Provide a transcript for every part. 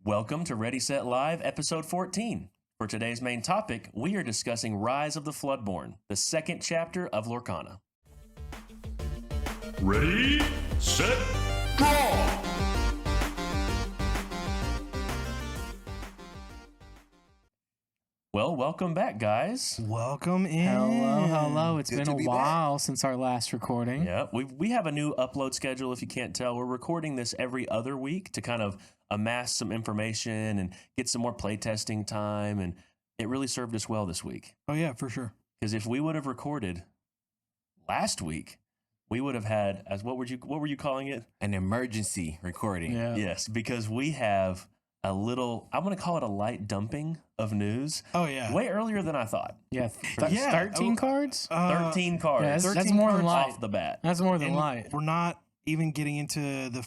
Welcome to Ready, Set, Live, episode 14. For today's main topic, we are discussing Rise of the Floodborn, the second chapter of Lorcana. Ready, set, draw! Well, welcome back, guys. Welcome in. Hello. It's Good been to a be while since our last recording. Yeah, we have a new upload schedule, if you can't tell. We're recording this every other week to kind of amass some information and get some more playtesting time, and it really served us well this week. Oh yeah, for sure. Because if we would have recorded last week, we would have had, as what were you calling it? An emergency recording. Yeah. Yes, because we have a little, I'm going to call it a light dumping of news. Oh yeah. Way earlier than I thought. Yeah. Yeah. 13 cards? 13 cards. Yeah, that's 13 more than cards light. off the bat. That's more than And light. We're not even getting into the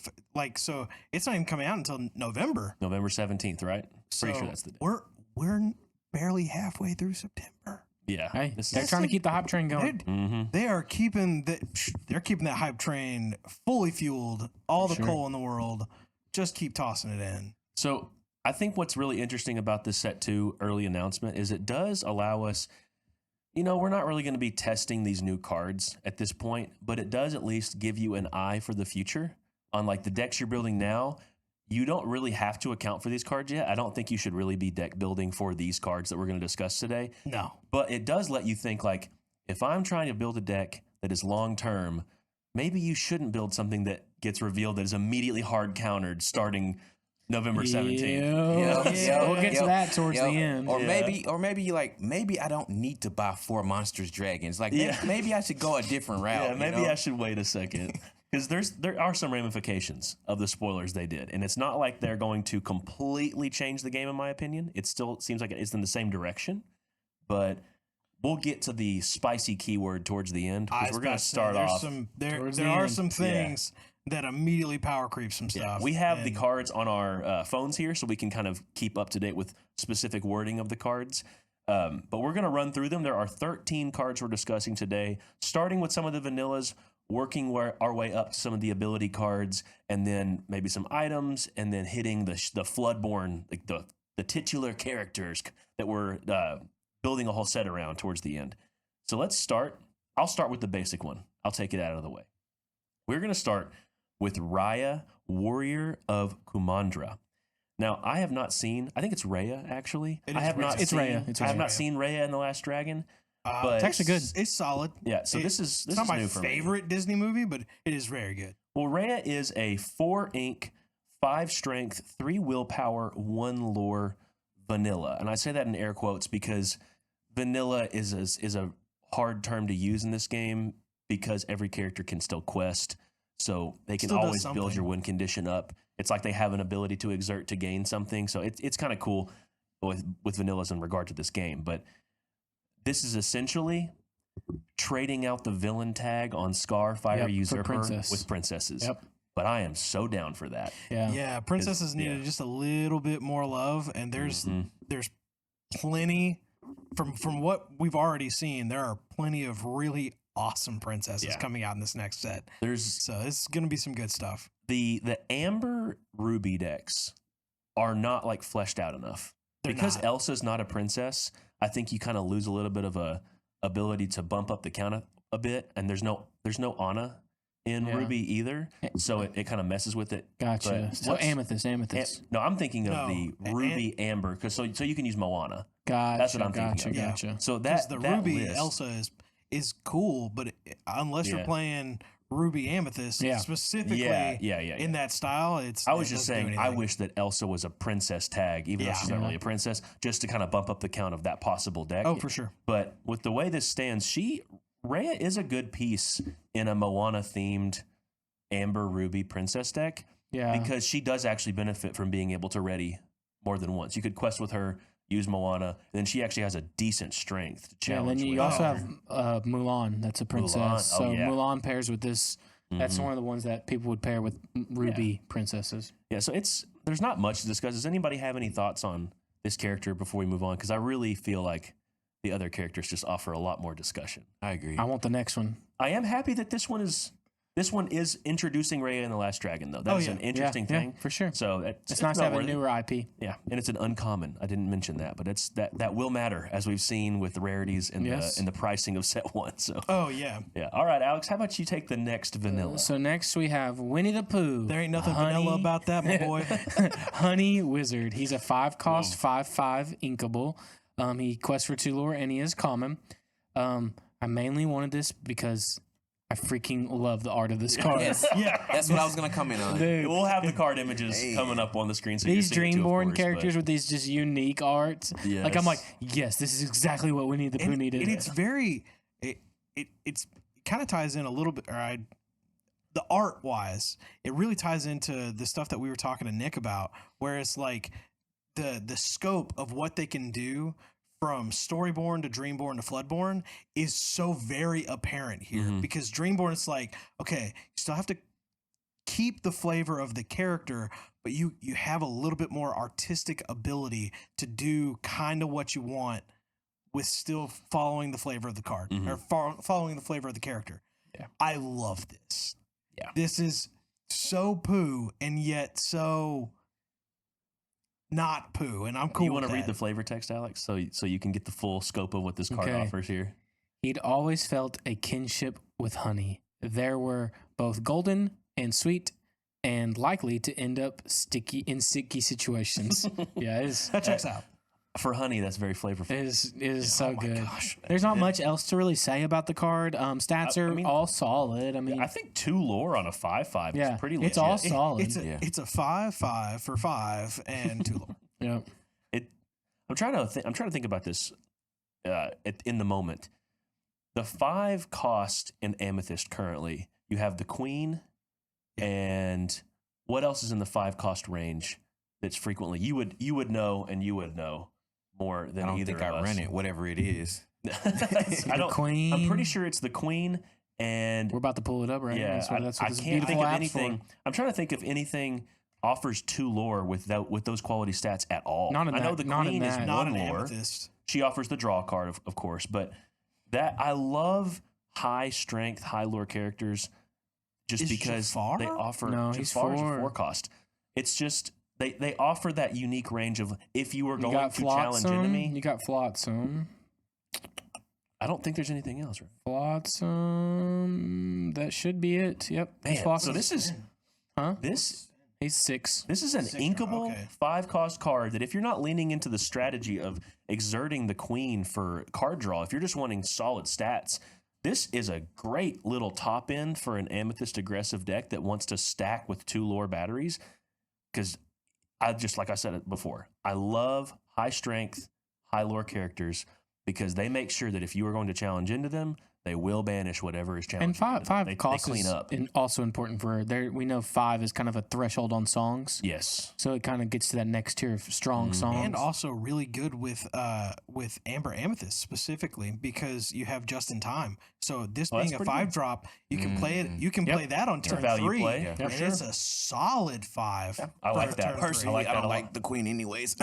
so it's not even coming out until November. November 17th, right? Pretty So sure that's the day. we're barely halfway through September. Yeah. Hey, This they're is- trying to keep the hype train going. They are keeping that hype train fully fueled. All the Sure. coal in the world. Just keep tossing it in. So I think what's really interesting about this set 2 early announcement is it does allow us, we're not really going to be testing these new cards at this point, but it does at least give you an eye for the future on like the decks you're building now. You don't really have to account for these cards yet. I don't think you should really be deck building for these cards that we're going to discuss today. No. But it does let you think like, if I'm trying to build a deck that is long term, maybe you shouldn't build something that gets revealed that is immediately hard countered starting November 17th. We'll get to that towards the end. Or maybe I don't need to buy 4 monsters dragons. Like maybe I should go a different route. Yeah, maybe I should wait a second. Because there are some ramifications of the spoilers they did. And it's not like they're going to completely change the game, in my opinion. It still seems like it's in the same direction. But we'll get to the spicy keyword towards the end. Because we're going to start off. There towards the are end. some things that immediately power creep some stuff. We have the And cards on our phones here, so we can kind of keep up to date with specific wording of the cards. But we're going to run through them. There are 13 cards we're discussing today, starting with some of the vanillas, working our way up to some of the ability cards, and then maybe some items, and then hitting the Floodborn, like the titular characters that we're building a whole set around towards the end. So let's start. I'll start with the basic one. I'll take it out of the way. We're going to start with Raya, Warrior of Kumandra. Now, I have not seen, I think it's Raya, actually. It I is have Raya. not It's seen, Raya. It's I have Raya. not seen Raya and the Last Dragon. But It's actually good. It's solid. Yeah, so this It's is not my new for me. favorite Disney movie, but it is very good. Well, Raya is a 4 ink, 5 strength, 3 willpower, 1 lore vanilla. And I say that in air quotes because vanilla is a hard term to use in this game because every character can still quest. So they can Still does always build something. your win condition up. It's like they have an ability to exert to gain something. So it's kind of cool with vanillas in regard to this game. But this is essentially trading out the villain tag on Scarfire Yep, for Usurper princess. with princesses. Yep. But I am so down for that. Yeah. Yeah, princesses needed yeah. just a little bit more love, and there's plenty from what we've already seen. There are plenty of really awesome princesses Yeah. coming out in this next set. There's So it's gonna be some good stuff. the Amber Ruby decks are not like fleshed out enough. They're Because not. Elsa's not a princess, I think you kind of lose a little bit of a ability to bump up the count a bit, and there's no Anna in Yeah. Ruby either, so it kind of messes with it. Gotcha. But So what's- amethyst. No, I'm thinking of No, the Ruby Amber because so you can use Moana. Gotcha. That's what I'm thinking of. Gotcha. So Because that the Ruby list, Elsa is cool, but unless Yeah. you're playing Ruby Amethyst Yeah. specifically Yeah. in that style, I was it just doesn't do saying, I anything. wish that Elsa was a princess tag, even though Yeah. she's not really a princess, just to kind of bump up the count of that possible deck. Oh, for sure. But with the way this stands, Raya is a good piece in a Moana themed Amber Ruby princess deck Yeah. because she does actually benefit from being able to ready more than once. You could quest with her, use Moana, and then she actually has a decent strength to Yeah, challenge. then you with. also have Mulan. That's a princess. Mulan, oh, So yeah. Mulan pairs with this. That's Mhm. one of the ones that people would pair with Ruby princesses. Yeah, so there's not much to discuss. Does anybody have any thoughts on this character before we move on? Because I really feel like the other characters just offer a lot more discussion. I agree. I want the next one. I am happy that this one is This one is introducing Raya and the Last Dragon, though. That is an interesting Yeah, thing. for sure. So It's nice to have a noteworthy. newer IP. Yeah, and it's an uncommon. I didn't mention that, but it's that will matter, as we've seen with the rarities and Yes. the pricing of set one. So Oh yeah. yeah. All right, Alex, how about you take the next vanilla? So next we have Winnie the Pooh. There ain't nothing vanilla about that, my boy. Honey Wizard. He's a 5-cost, 5/5 inkable. He quests for 2 lore and he is common. I mainly wanted this because I freaking love the art of this card. Yes. Yeah. That's what I was gonna comment on. Dude, We'll have the card images coming up on the screen. So these you can see it too, of Dreamborn course, characters but- with these just unique arts. Like I'm like, yes, this is exactly what Winnie the Pooh And needed. it's very it's kind of ties in a little bit, the art wise, it really ties into the stuff that we were talking to Nick about, where it's like the scope of what they can do from Storyborn to Dreamborn to Floodborn is so very apparent here, because Dreamborn is like, okay, you still have to keep the flavor of the character, but you have a little bit more artistic ability to do kind of what you want with still following the flavor of the card or following the flavor of the character. Yeah. I love this. Yeah. This is so Pooh and yet so not Pooh, and I'm cool. You want with to read that. the flavor text, Alex, so you can get the full scope of what this card Okay. offers here. He'd always felt a kinship with honey. There were both golden and sweet, and likely to end up sticky situations. Yeah, That checks out. For honey, that's very flavorful. it is so my good. gosh. There's not much else to really say about the card. Stats are mean- all solid. I mean, I think 2 lore on a 5/5 yeah, is pretty it's legit. all solid. It's a 5/5 for 5 and 2 lore. yeah. I'm trying to think about this in the moment. The 5 cost in Amethyst currently. You have the Queen, and what else is in the 5 cost range that's frequently you would know, and you would know more than I don't either think of I us. run it, whatever it is. I don't. Queen. I'm pretty sure it's the Queen, and We're about to pull it up right now. yeah, That's what I this can't beautiful think of app's anything. for. I'm trying to think if anything offers 2 lore with those quality stats at all. Not in I know that- the not in Queen is that. Not 1 an lore. amethyst. She offers the draw card, of course, but that I love high strength, high lore characters just Is because Jafar? they offer. No, he's Jafar's a 4. 4 cost. It's just they offer that unique range of if you were You going got to challenge enemy. You got Flotsam. I don't think there's anything else. Right? Flotsam. That should be it. Yep. He's Man, so Flotsam. this is Huh? this He's 6. This is an inkable okay. 5 cost card that if you're not leaning into the strategy of exerting the Queen for card draw, if you're just wanting solid stats, this is a great little top end for an Amethyst aggressive deck that wants to stack with 2 lore batteries. Because I just, like I said it before, I love high strength, high lore characters because they make sure that if you are going to challenge into them, they will banish whatever is challenging. And five into them. They cost clean is up. also important for there. We know 5 is kind of a threshold on songs, Yes. so it kind of gets to that next tier of strong songs. And also really good with Amber Amethyst specifically because you have just in time. So this Oh, that's being a pretty 5-drop, you can play it. You can Yep. play that on turn value 3, play, yeah. and for it's a solid 5. I like for that. turn Personally, that I a don't lot. like the Queen anyways.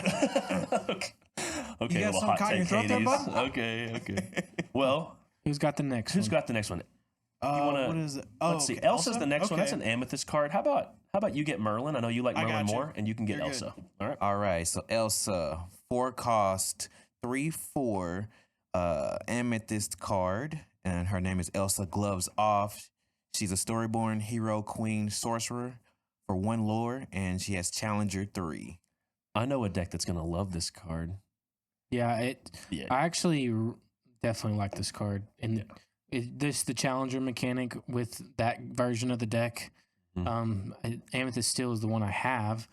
Okay, You got little something hot caught in your take, throat there, Hades. bud? Okay. Well, Who's got the next who's one? got the next one? wanna- What is it? Oh, Let's see. okay. Elsa's the next one. Okay. That's an amethyst card. How about you get Merlin? I know you like I Merlin got you. more, and you can get You're Elsa. All right. All right, so Elsa, 4 cost, 3/4 amethyst card, and her name is Elsa Gloves Off. She's a Storyborn hero, queen, sorcerer for 1 lore, and she has Challenger 3. I know a deck that's gonna love this card. Yeah, Yeah. I actually definitely like this card, and the challenger mechanic with that version of the deck. Amethyst Steel is the one I have.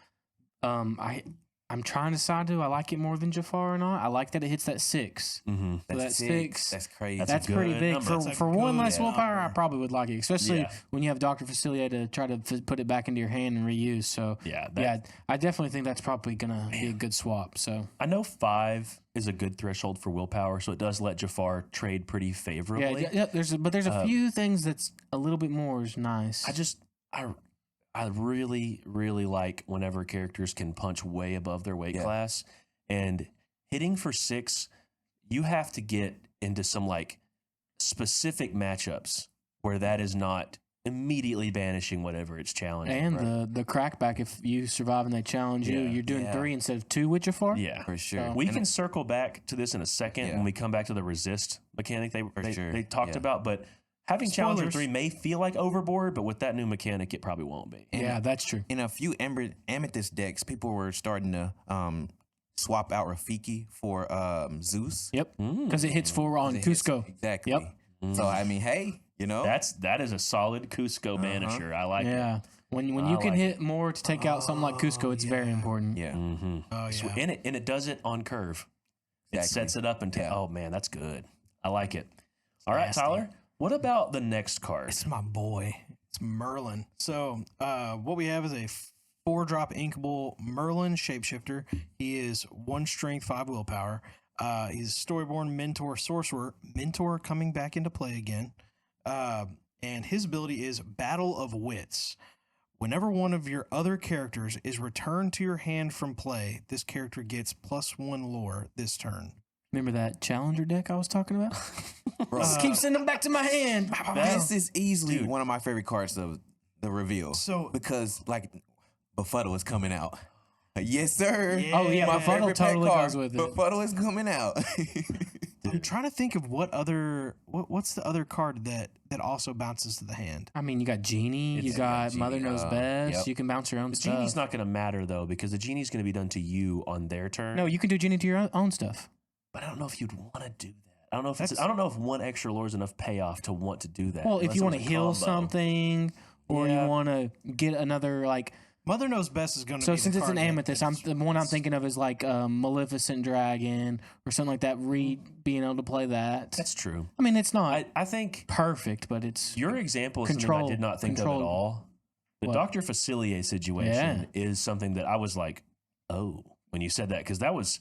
I'm trying to decide do I like it more than Jafar or not. I like that it hits that 6. Mm-hmm. That's 6. That's crazy. That's a pretty good big number. That's a for one good less willpower. I number. probably would like it, especially Yeah. when you have Dr. Facilier to try to put it back into your hand and reuse. So Yeah. I definitely think that's probably gonna be a good swap. So I know 5 is a good threshold for willpower, so it does let Jafar trade pretty favorably. yeah. There's a few things that's a little bit more is nice. I really, really like whenever characters can punch way above their weight Yeah. class. And hitting for 6, you have to get into some like specific matchups where that is not immediately banishing whatever it's challenging. And the crackback, if you survive and they challenge you, Yeah. you're doing Yeah. 3 instead of 2 Witcher 4. yeah. For sure. We can circle back to this in a second Yeah. when we come back to the resist mechanic sure. they talked Yeah. about, but having Challenger Spoilers. 3 may feel like overboard, but with that new mechanic, it probably won't be. Yeah, that's true. In a few Amethyst decks, people were starting to swap out Rafiki for Zeus. Yep. Because it hits 4 on It hits- Cusco. Exactly. Yep. So I mean, hey, you know, That is a solid Cusco banisher. I like it. Yeah. When you can like hit more to take out something like Cusco, it's very important. yeah. Oh yeah. And it does it on curve. It Exactly. sets it up and Yeah. oh man, that's good. I like it. All right, nasty. Tyler. What about the next card? It's my boy. It's Merlin. So what we have is a 4-drop inkable Merlin shapeshifter. He is 1 strength, 5 willpower. He's Storyborn Mentor Sorcerer. Mentor coming back into play again. And his ability is Battle of Wits. Whenever one of your other characters is returned to your hand from play, this character gets +1 lore this turn. Remember that Challenger deck I was talking about? Bro, Just keep sending them back to my hand. this is easily one of my favorite cards of the reveal. So- because like Befuddle is coming out. Yes, sir. Yeah. Oh, yeah, My Befuddle favorite pet totally card, goes with it. Befuddle is coming out. I'm trying to think of what's the other card that also bounces to the hand. I mean, you got Genie, you It's- got Genie, Mother Knows Best. yep. You can bounce your own The stuff. genie's not going to matter though because the genie's going to be done to you on their turn. No, you can do Genie to your own stuff. but I don't know if you'd want to do that. I don't know if I don't know if 1 extra lore is enough payoff to want to do that. Well, if unless you it want to was a heal combo. something, or Yeah. you want to get another like. Mother Knows Best is going to So be since the it's an card that- amethyst, the one I'm thinking of is like Maleficent Dragon or something like that. Being able to play that. That's true. I mean, it's not I think perfect, but it's your example is something I Control- did not think of control- at all. The What? Dr. Facilier situation is something that I was like, oh, when you said that, because that was,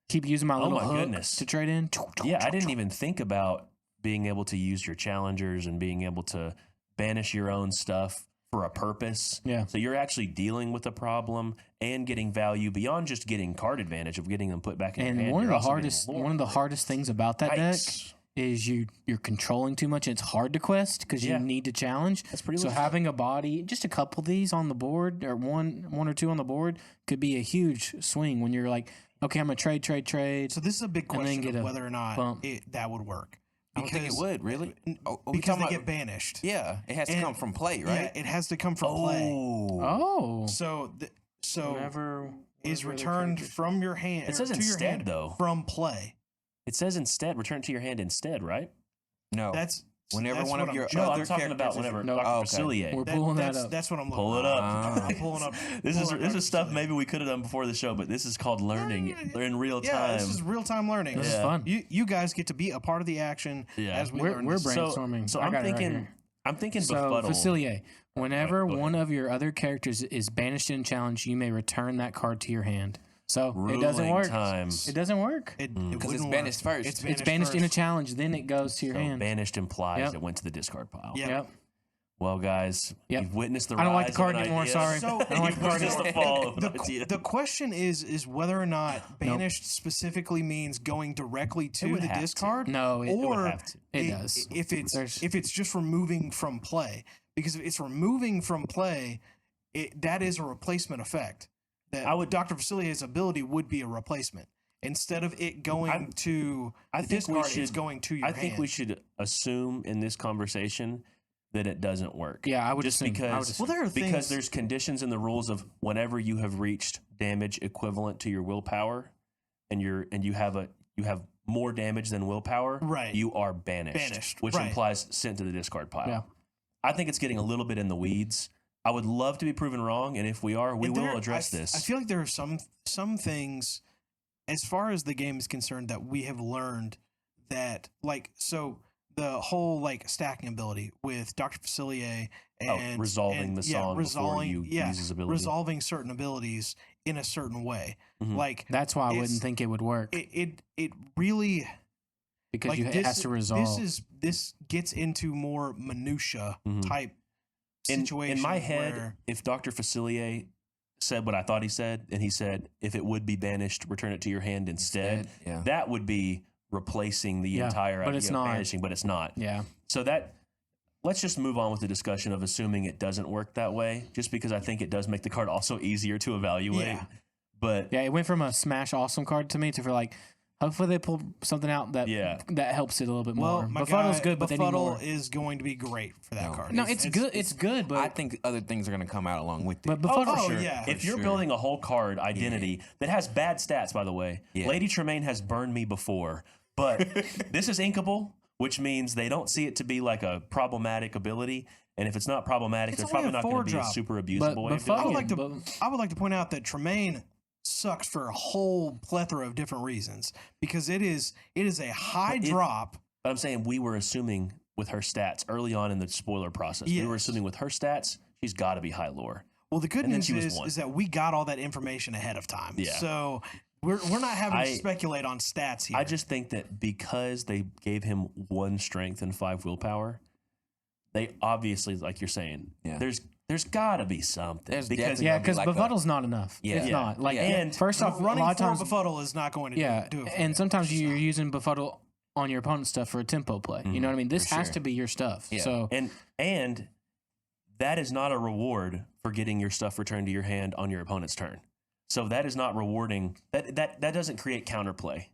keep using my little my hook goodness. to trade in. yeah, I didn't even think about being able to use your challengers and being able to banish your own stuff for a purpose. Yeah. So you're actually dealing with a problem and getting value beyond just getting card advantage of getting them put back in your And hand. one of You're the also getting hardest lore. one of the hardest things about that deck Yikes. is you're controlling too much and it's hard to quest because Yeah. you need to challenge. That's pretty So legit. having a body, just a couple of these on the board or one or two on the board could be a huge swing when you're like, okay, I'm gonna trade. So this is a big And then question get of a whether or not bump. that would work. I don't think it Because- would really. Oh, we Because talking they about- get banished. Yeah, it has to And- come from play, Yeah, right? it has to come from play. Oh, So whenever is whenever the returned character- from your hand. It says to your instead, hand though. from play. It says instead, return to your hand instead, right? No. That's Whenever that's one what of I'm your trying- No, other I'm talking about characters is- whenever No. Dr. Oh, okay. Facilier. We're pulling that up. That's what I'm looking. Pull it up. I'm pulling up. This is pulling up stuff Facilier. maybe we could have done before the show, but this is called learning in real Yeah, time. this is real time learning. This is Yeah. fun. You guys get to be a part of the action Yeah. as we We're learn. this. brainstorming. So I I'm got it right thinking, here. I'm thinking So Befuddle. Facilier, whenever Go ahead. one of your other characters is banished in challenge, you may return that card to your hand. So it doesn't Ruling work. time. It doesn't work. It Because it's wouldn't banished work. first. It's banished in a first. challenge, then it goes to your So hand. banished implies Yep. it went to the discard pile. Yeah. Yep. Well, guys, Yep. you've witnessed the I don't like the rise card of an anymore, idea. sorry. So- I don't like You've the card witnessed anymore. the fall of an idea. The question is whether or not banished specifically means going directly to would the have to. discard. No, it or have to. It does. If There's- it's just removing from play, because if it's removing from play, that is a replacement effect. That I would- Dr. Facilier's ability would be a replacement instead of it going to I the think we discard. It's should- going to your I think hand. we should assume in this conversation that it doesn't work. Yeah, I would just assume. I would because assume. Well, there are because things. there's conditions in the rules of whenever you have reached damage equivalent to your willpower, and you have more damage than willpower, Right. You are banished, Banished, which right. implies sent to the discard pile. Yeah. I think it's getting a little bit in the weeds. I would love to be proven wrong, and if we are, we And will there- address this. I feel like there are some things, as far as the game is concerned, that we have learned that the whole stacking ability with Dr. Facilier and resolving the song before you use his ability. resolving certain abilities in a certain way. Mhm. Like That's why I it's- wouldn't think it would work it really because like you this, has to resolve. this gets into more minutia Mhm. type in situation. my head, where, if Dr. Facilier said what I thought he said, and he said if it would be banished, return it to your hand instead, yeah. that would be replacing the Yeah, entire but idea it's of not. banishing, but it's not. Yeah. So that let's just move on with the discussion of assuming it doesn't work that way, just because I think it does make the card also easier to evaluate. Yeah. But Yeah, it went from a smash awesome card to me to for like, hopefully they pull something out that that helps it a little bit more. Well, my Befuddle's guy, good, but they need more. Befuddle is going to be great for that card. No, it's good. It's good, but I think other things are going to come out along with it. but Befuddle, oh, sure. yeah. if you're sure. building a whole card identity that has bad stats, by the way, Yeah. Lady Tremaine has burned me before, but this is inkable, which means they don't see it to be like a problematic ability. And if it's not problematic, It's there's only probably a not going to be a 4-drop. super abusable But way of doing Befuddle- it. I would like to point out that Tremaine sucks for a whole plethora of different reasons because it is a high drop. But I'm saying we were assuming with her stats early on in the spoiler process. We were Yes. assuming with her stats, she's got to be high lore. Well, the good And then news she was one. is that we got all that information ahead of time. Yeah. So we're not having to speculate on stats here. I just think that because they gave him 1 strength and 5 willpower, they obviously, like you're saying, Yeah. there's got to be something. There's because definitely Yeah, gonna be because like a- Befuddle's not enough. Yeah. It's Yeah. not. Like, Yeah. And first off, a running lot of for times, Befuddle is not going to do it for and us. sometimes you're using Befuddle on your opponent's stuff for a tempo play. You know what I mean? This for has sure. to be your stuff. Yeah. So and that is not a reward for getting your stuff returned to your hand on your opponent's turn. So that is not rewarding. That doesn't create counterplay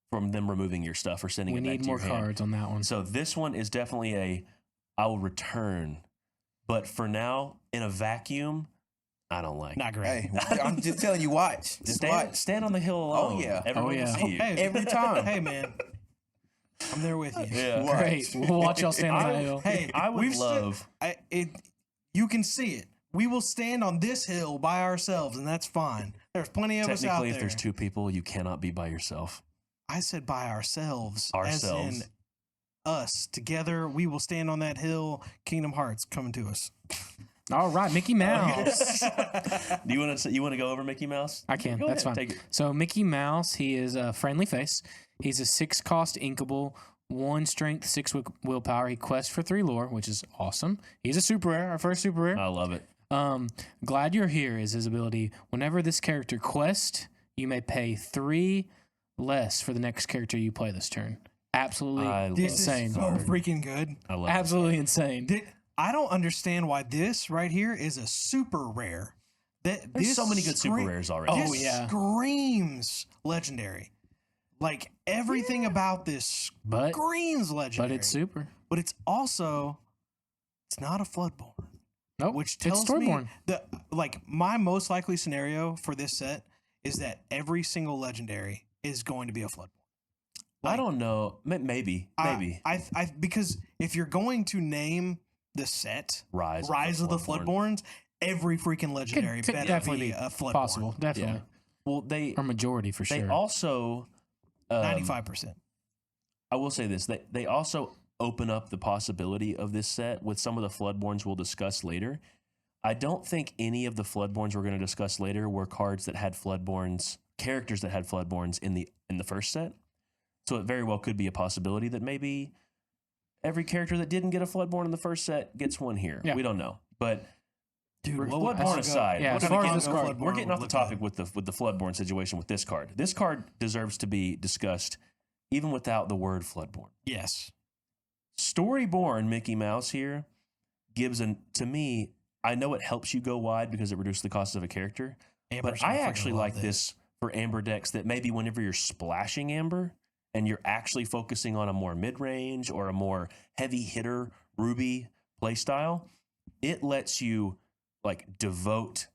from them removing your stuff or sending we it back need to more your hand. cards on that one. So this one is definitely I will return. But for now, in a vacuum, I don't like it. Not great. Hey, I'm just telling you, watch. Just watch. Stand on the hill alone. yeah. Everyone Oh, yeah. can see you. Hey, Every time. Hey, man. I'm there with you. Yeah. Watch. Great. We'll watch y'all stand on that hill. Hey, I would we've stood- love. you can see it. We will stand on this hill by ourselves, and that's fine. There's plenty of us out Technically, there. if there's 2 people, you cannot be by yourself. I said by ourselves. As Ourselves. in us. Together, we will stand on that hill. Kingdom Hearts coming to us. All right, Mickey Mouse. Do you want to go over Mickey Mouse? I can. Go That's ahead, fine. take it. So Mickey Mouse, he is a friendly face. He's a 6-cost inkable, 1 strength, 6 willpower. He quests for 3 lore, which is awesome. He's a super rare, our first super rare. I love it. Glad You're Here is his ability. Whenever this character quests, you may pay 3 less for the next character you play this turn. Absolutely I love This insane. is so freaking good. I love Absolutely insane. I don't understand why this right here is a super rare. There's so many good super rares already. Oh, This yeah. screams legendary. Like everything about this But screams legendary. but it's super. But it's also it's not a Floodborn, Nope. which it's tells me Storyborn. that like my most likely scenario for this set is that every single legendary is going to be a Floodborn. I don't know. Maybe. I because if you're going to name the set Rise of the Floodborns, every freaking legendary Could better definitely be a Floodborn. Possible. Definitely. Yeah. Well, they Or majority for they sure. also 95%. I will say this: they also open up the possibility of this set with some of the Floodborns we'll discuss later. I don't think any of the Floodborns we're going to discuss later were cards that had Floodborns, characters that had Floodborns in the first set. So it very well could be a possibility that maybe every character that didn't get a Floodborn in the first set gets one here. Yeah. We don't know, but Dude, what would Floodborn Margo- aside, Yeah, we're as gonna far get- as this card- we're getting off the look topic at. with the Floodborn situation with this card. This card deserves to be discussed even without the word Floodborn. Yes. Storyborn Mickey Mouse here gives to me, I know it helps you go wide because it reduces the cost of a character, Amber's but I gonna freaking actually love like this for Amber decks that maybe whenever you're splashing Amber and you're actually focusing on a more mid-range or a more heavy hitter Ruby playstyle, it lets you like devote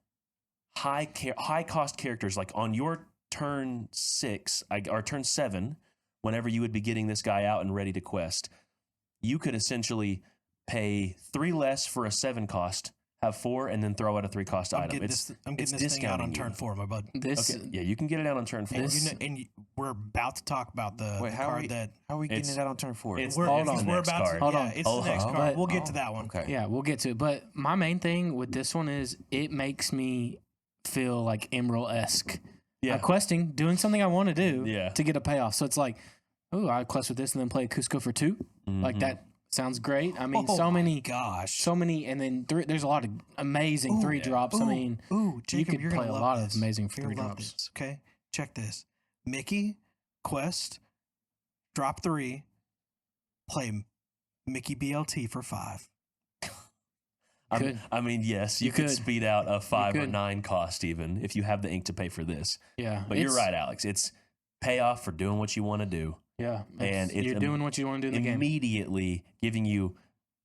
high cost characters like on your turn 6 or turn 7, whenever you would be getting this guy out and ready to quest, you could essentially pay 3 less for a 7 cost, have 4, and then throw out a 3 cost I'm item. getting It's this thing out on discounting turn you. 4, my bud. This Okay, yeah, you can get it out on turn 4. We're about to talk about the Wait, how are card we, that how are we getting It's- it out on turn 4? it's we're, hold because on. we're Next about card. to. Hold Yeah, on. it's the next Oh, card. but- We'll get to that one. Okay. Yeah, we'll get to it. But my main thing with this one is it makes me feel like Emerald-esque. Yeah. I'm questing, doing something I want to do Yeah. to get a payoff. So it's like, oh, I quest with this and then play Cusco for 2. Like that sounds great. I mean, Oh so my many, gosh. so many, and then there's a lot of amazing 3 drops. I mean, Jacob, you could you're play gonna a love lot this. of amazing You're 3 gonna love drops. this, okay, check this. Mickey, quest, drop 3, play Mickey BLT for 5. could. I mean, yes, you You could could. speed out a 5 or could. 9 cost even if you have the ink to pay for this. Yeah. But you're right, Alex. It's payoff for doing what you want to do. Yeah. And it's you're doing what you want to do in the game. Immediately giving you,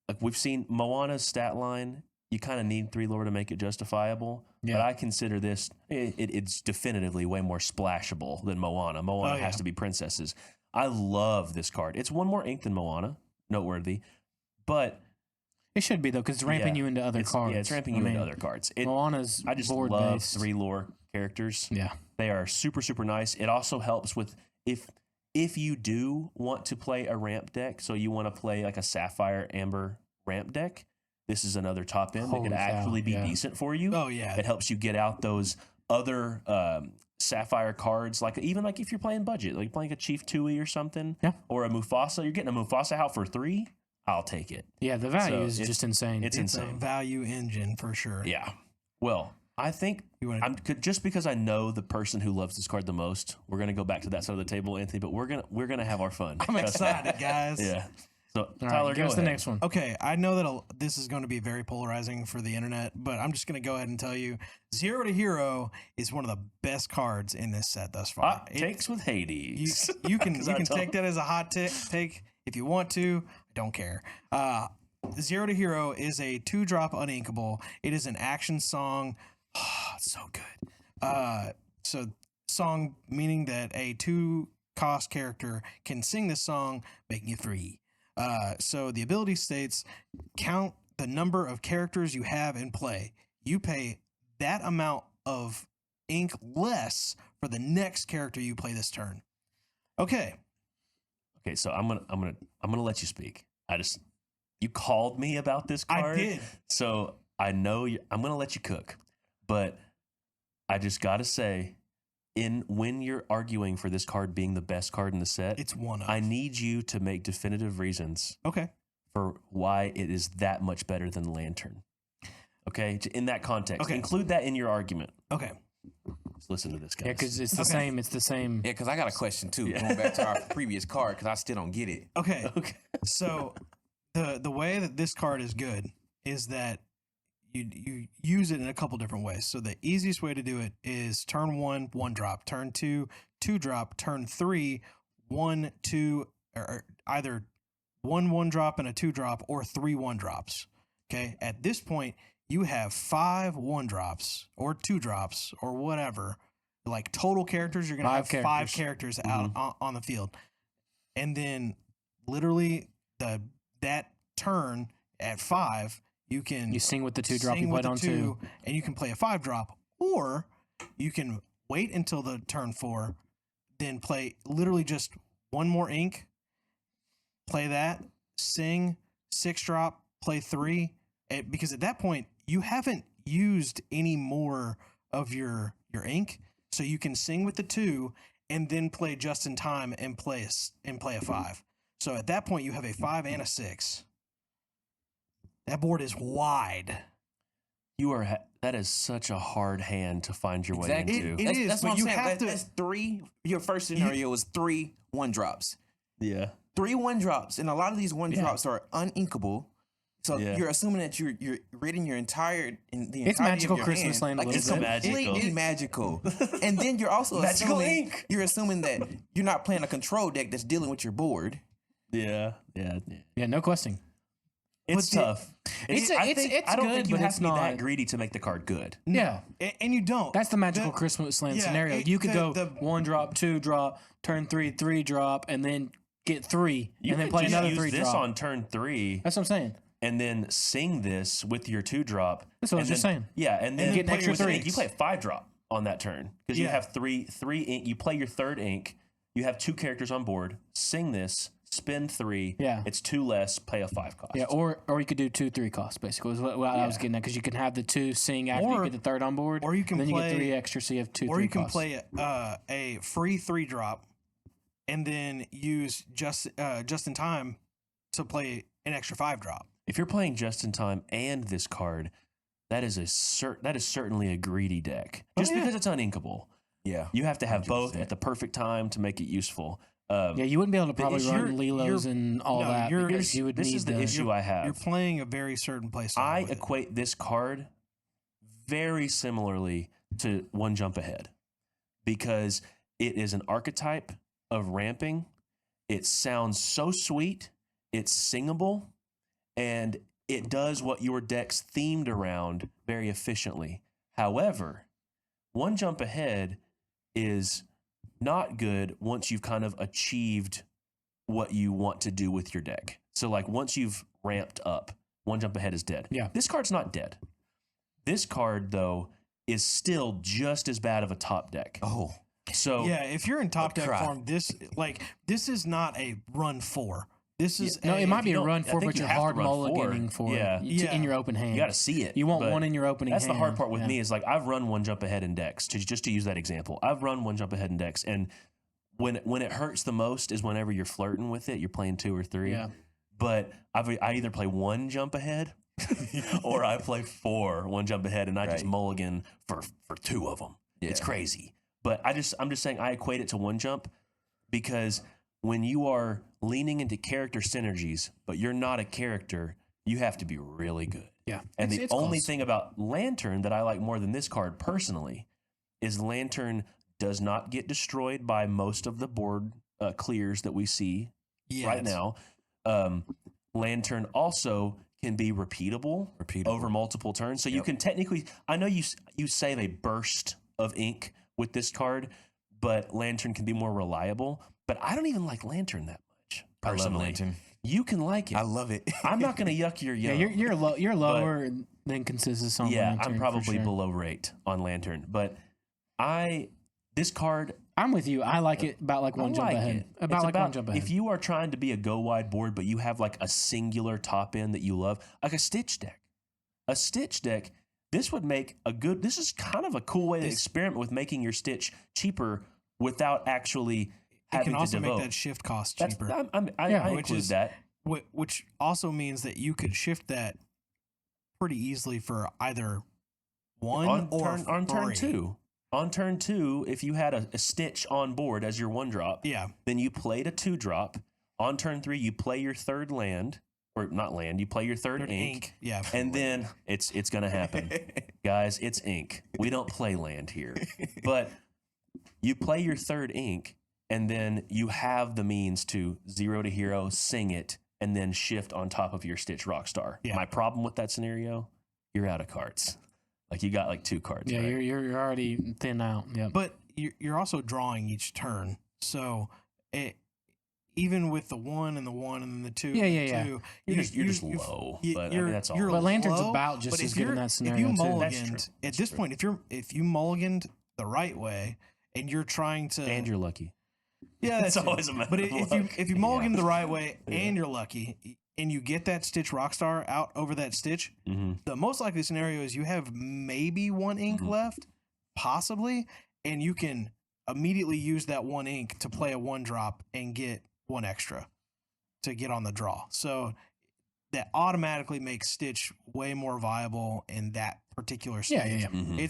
like we've seen Moana's stat line, you kind of need 3 lore to make it justifiable. Yeah. But I consider this, it's definitively way more splashable than Moana. Moana has to be princesses. I love this card. It's 1 more ink than Moana, noteworthy. But It should be, though, because it's ramping you into other cards. Yeah, it's ramping you into other cards. Moana's I just board love based. 3 lore characters. Yeah. They are super, super nice. It also helps with if you do want to play a ramp deck, so you want to play like a Sapphire Amber ramp deck, this is another top end that Holy could cow, actually be yeah. decent for you. Oh yeah. It helps you get out those other Sapphire cards, like even like if you're playing budget, like playing a Chief Tui or something, or a Mufasa. You're getting a Mufasa out for 3. I'll take it. Yeah, the value So is just insane. It's It's a insane. value engine for sure. Yeah. Well, I think You wanna- just because I know the person who loves this card the most, we're gonna go back to that side of the table, Anthony. But we're gonna have our fun. I'm excited, guys. Yeah. So All right, Tyler, give go us the ahead. next one. Okay, I know that this is going to be very polarizing for the internet, but I'm just going to go ahead and tell you, Zero to Hero is one of the best cards in this set thus far. Hot takes with Hades. You can 'Cause I don't- take that as a hot take if you want to. I don't care. Zero to Hero is a 2-drop uninkable. It is an action song. It's so good. So song meaning that a 2-cost character can sing this song, making it 3. So the ability states, count the number of characters you have in play. You pay that amount of ink less for the next character you play this turn. Okay. Okay, so I'm gonna let you speak. You called me about this I card. did. So I know I'm gonna let you cook, but I just gotta say, when you're arguing for this card being the best card in the set, It's one of. I need you to make definitive reasons Okay. for why it is that much better than Lantern. Okay, in that context, Okay. include that in your argument. Okay. Let's listen to this, guys. Yeah, because it's the Okay. same. It's the same. Yeah, because I got a question too. Going back to our previous card, because I still don't get it. Okay. Okay. So the way that this card is good is that you use it in a couple different ways. So the easiest way to do it is turn 1, 1-drop, turn 2, 2-drop, turn 3, 1, 2, or either 1 1-drop and a 2-drop or 3 1-drops. Okay. At this point, you have 5 1-drops or 2-drops or whatever. Like total characters, you're going to have 5 characters out on the field. And then literally that turn at 5, you can You sing with the 2-drop you sing with played the on 2. and you can play a 5-drop, or you can wait until the turn 4, then play literally just 1 more ink, play that, sing 6-drop, play 3, because at that point you haven't used any more of your ink, so you can sing with the 2 and then play just in time and play a 5. So at that point you have a 5 and a 6. That board is wide. That is such a hard hand to find your way Exactly. into. It is, That's but what I'm you saying. have to- That's 3. Your first scenario was 3 1-drops. Yeah. 3 1-drops, and a lot of these 1-drops are uninkable. So Yeah. you're assuming that you're reading your entire It's magical Christmas Land a like little it's bit. completely magical. And then you're also Magical assuming ink. you're assuming that you're not playing a control deck that's dealing with your board. Yeah. Yeah, no questing. It's But the- tough. It's I don't good, think you but have it's to be that not- greedy to make the card good. Yeah. And you don't. That's the magical The- Christmas Land yeah, scenario. it- You could the- go the- 1-drop, 2-drop, turn 3, 3-drop, and then get 3, You and then could play just another use 3-drop. this on turn 3 That's what I'm saying. and then sing this with your 2-drop. That's what I was and just then- saying. Yeah, and then get an play extra with an 3. ink. You play a 5-drop on that turn because you Yeah. have three ink. You play your 3rd ink. You have 2 characters on board. Sing this. Spend 3. Yeah. It's 2 less. Pay a 5 cost. Yeah, or you could do 2 3 costs basically. Is what I was getting at, because you can have the 2 sing after Or- you get the 3rd on board, or you can and then play- you get 3 extra, so you have 2 or 3 you can costs. play a free 3-drop and then use just in time to play an extra 5-drop. If you're playing just in time and this card, that is certainly a greedy deck. Just yeah. because it's uninkable. Yeah. You have to have both at the perfect time to make it useful. Yeah, you wouldn't be able to probably issue- run Lilos and all no, that you're- because you would This need is the issue I have. You're playing a very certain play style. I with it. equate this card very similarly to One Jump Ahead because it is an archetype of ramping. It sounds so sweet, it's singable, and it does what your deck's themed around very efficiently. However, One Jump Ahead is not good once you've kind of achieved what you want to do with your deck. So like once you've ramped up, One Jump Ahead is dead. Yeah. This card's not dead. This card though is still just as bad of a top deck. Oh, So Yeah, if you're in top deck cry. form, this is not a run 4. This is No, a, it might be you a don't- run I for, think but you you're have to hard run mulliganing four. for Yeah. it Yeah. in your open hand. you got to see it. You want but one in your opening That's hand. the hard part with Yeah. me is like I've run One Jump Ahead in decks just to use that example. I've run One Jump Ahead in decks, and when it hurts the most is whenever you're flirting with it. You're playing 2 or 3. Yeah. But I either play One Jump Ahead or I play 4 One Jump Ahead, and I just Right. mulligan for 2 of them. It's Yeah. crazy. But I'm just saying I equate it to One Jump because when you are leaning into character synergies, but you're not a character, you have to be really good. Yeah. And It's- the it's only close. thing about Lantern that I like more than this card personally is Lantern does not get destroyed by most of the board clears that we see yes. right now. Lantern also can be repeatable over multiple turns. So you can technically, I know you save a burst of ink with this card, but Lantern can be more reliable. But I don't even like Lantern that much. I love Personally. Lantern. You can like it. I love it. I'm not going to yuck your Yeah, yum. you're lower than consensus on Yeah, Lantern, I'm for probably sure. below rate on Lantern, but this card I'm with you. I like it about like I one jump like ahead. it. About It's like one jump ahead. If you are trying to be a go wide board, but you have like a singular top end that you love, like a Stitch deck. A Stitch deck, this would make a good. This is kind of a cool way to experiment with making your Stitch cheaper without actually It having can to also devote. make that shift cost That's, cheaper. I which include is- that. Which also means that you could shift that pretty easily for either one on or turn three. 2. On turn 2, if you had a Stitch on board as your 1-drop, Yeah, then you played a 2-drop. On turn 3, you play your third land, or not land, you play your third ink. Yeah, And then it's going to happen. Guys, it's ink. We don't play land here. But you play your third ink, and then you have the means to 0 to hero, sing it, and then shift on top of your Stitch Rockstar. Yeah. My problem with that scenario, you're out of cards. Like you got like 2 cards. yeah, right? you're already thin out. Yeah. but you're also drawing each turn. So even with the 1 and the 1 and then the 2, Yeah, and yeah, the yeah. 2, You're just low. But I mean, that's all. But Lantern's low, about just but as if good in you're- that scenario, If you too. That's mulliganed true. at That's this true. point, if you mulliganed the right way and you're trying to And you're lucky. yeah, It's that's it. always a matter But of if luck. you mulligan Yeah. the right way and you're lucky and you get that Stitch Rockstar out over that Stitch, Mm-hmm. the most likely scenario is you have maybe 1 ink left, possibly, and you can immediately use that 1 ink to play a 1-drop and get 1 extra to get on the draw. So that automatically makes Stitch way more viable in that particular stage. Yeah, yeah, yeah.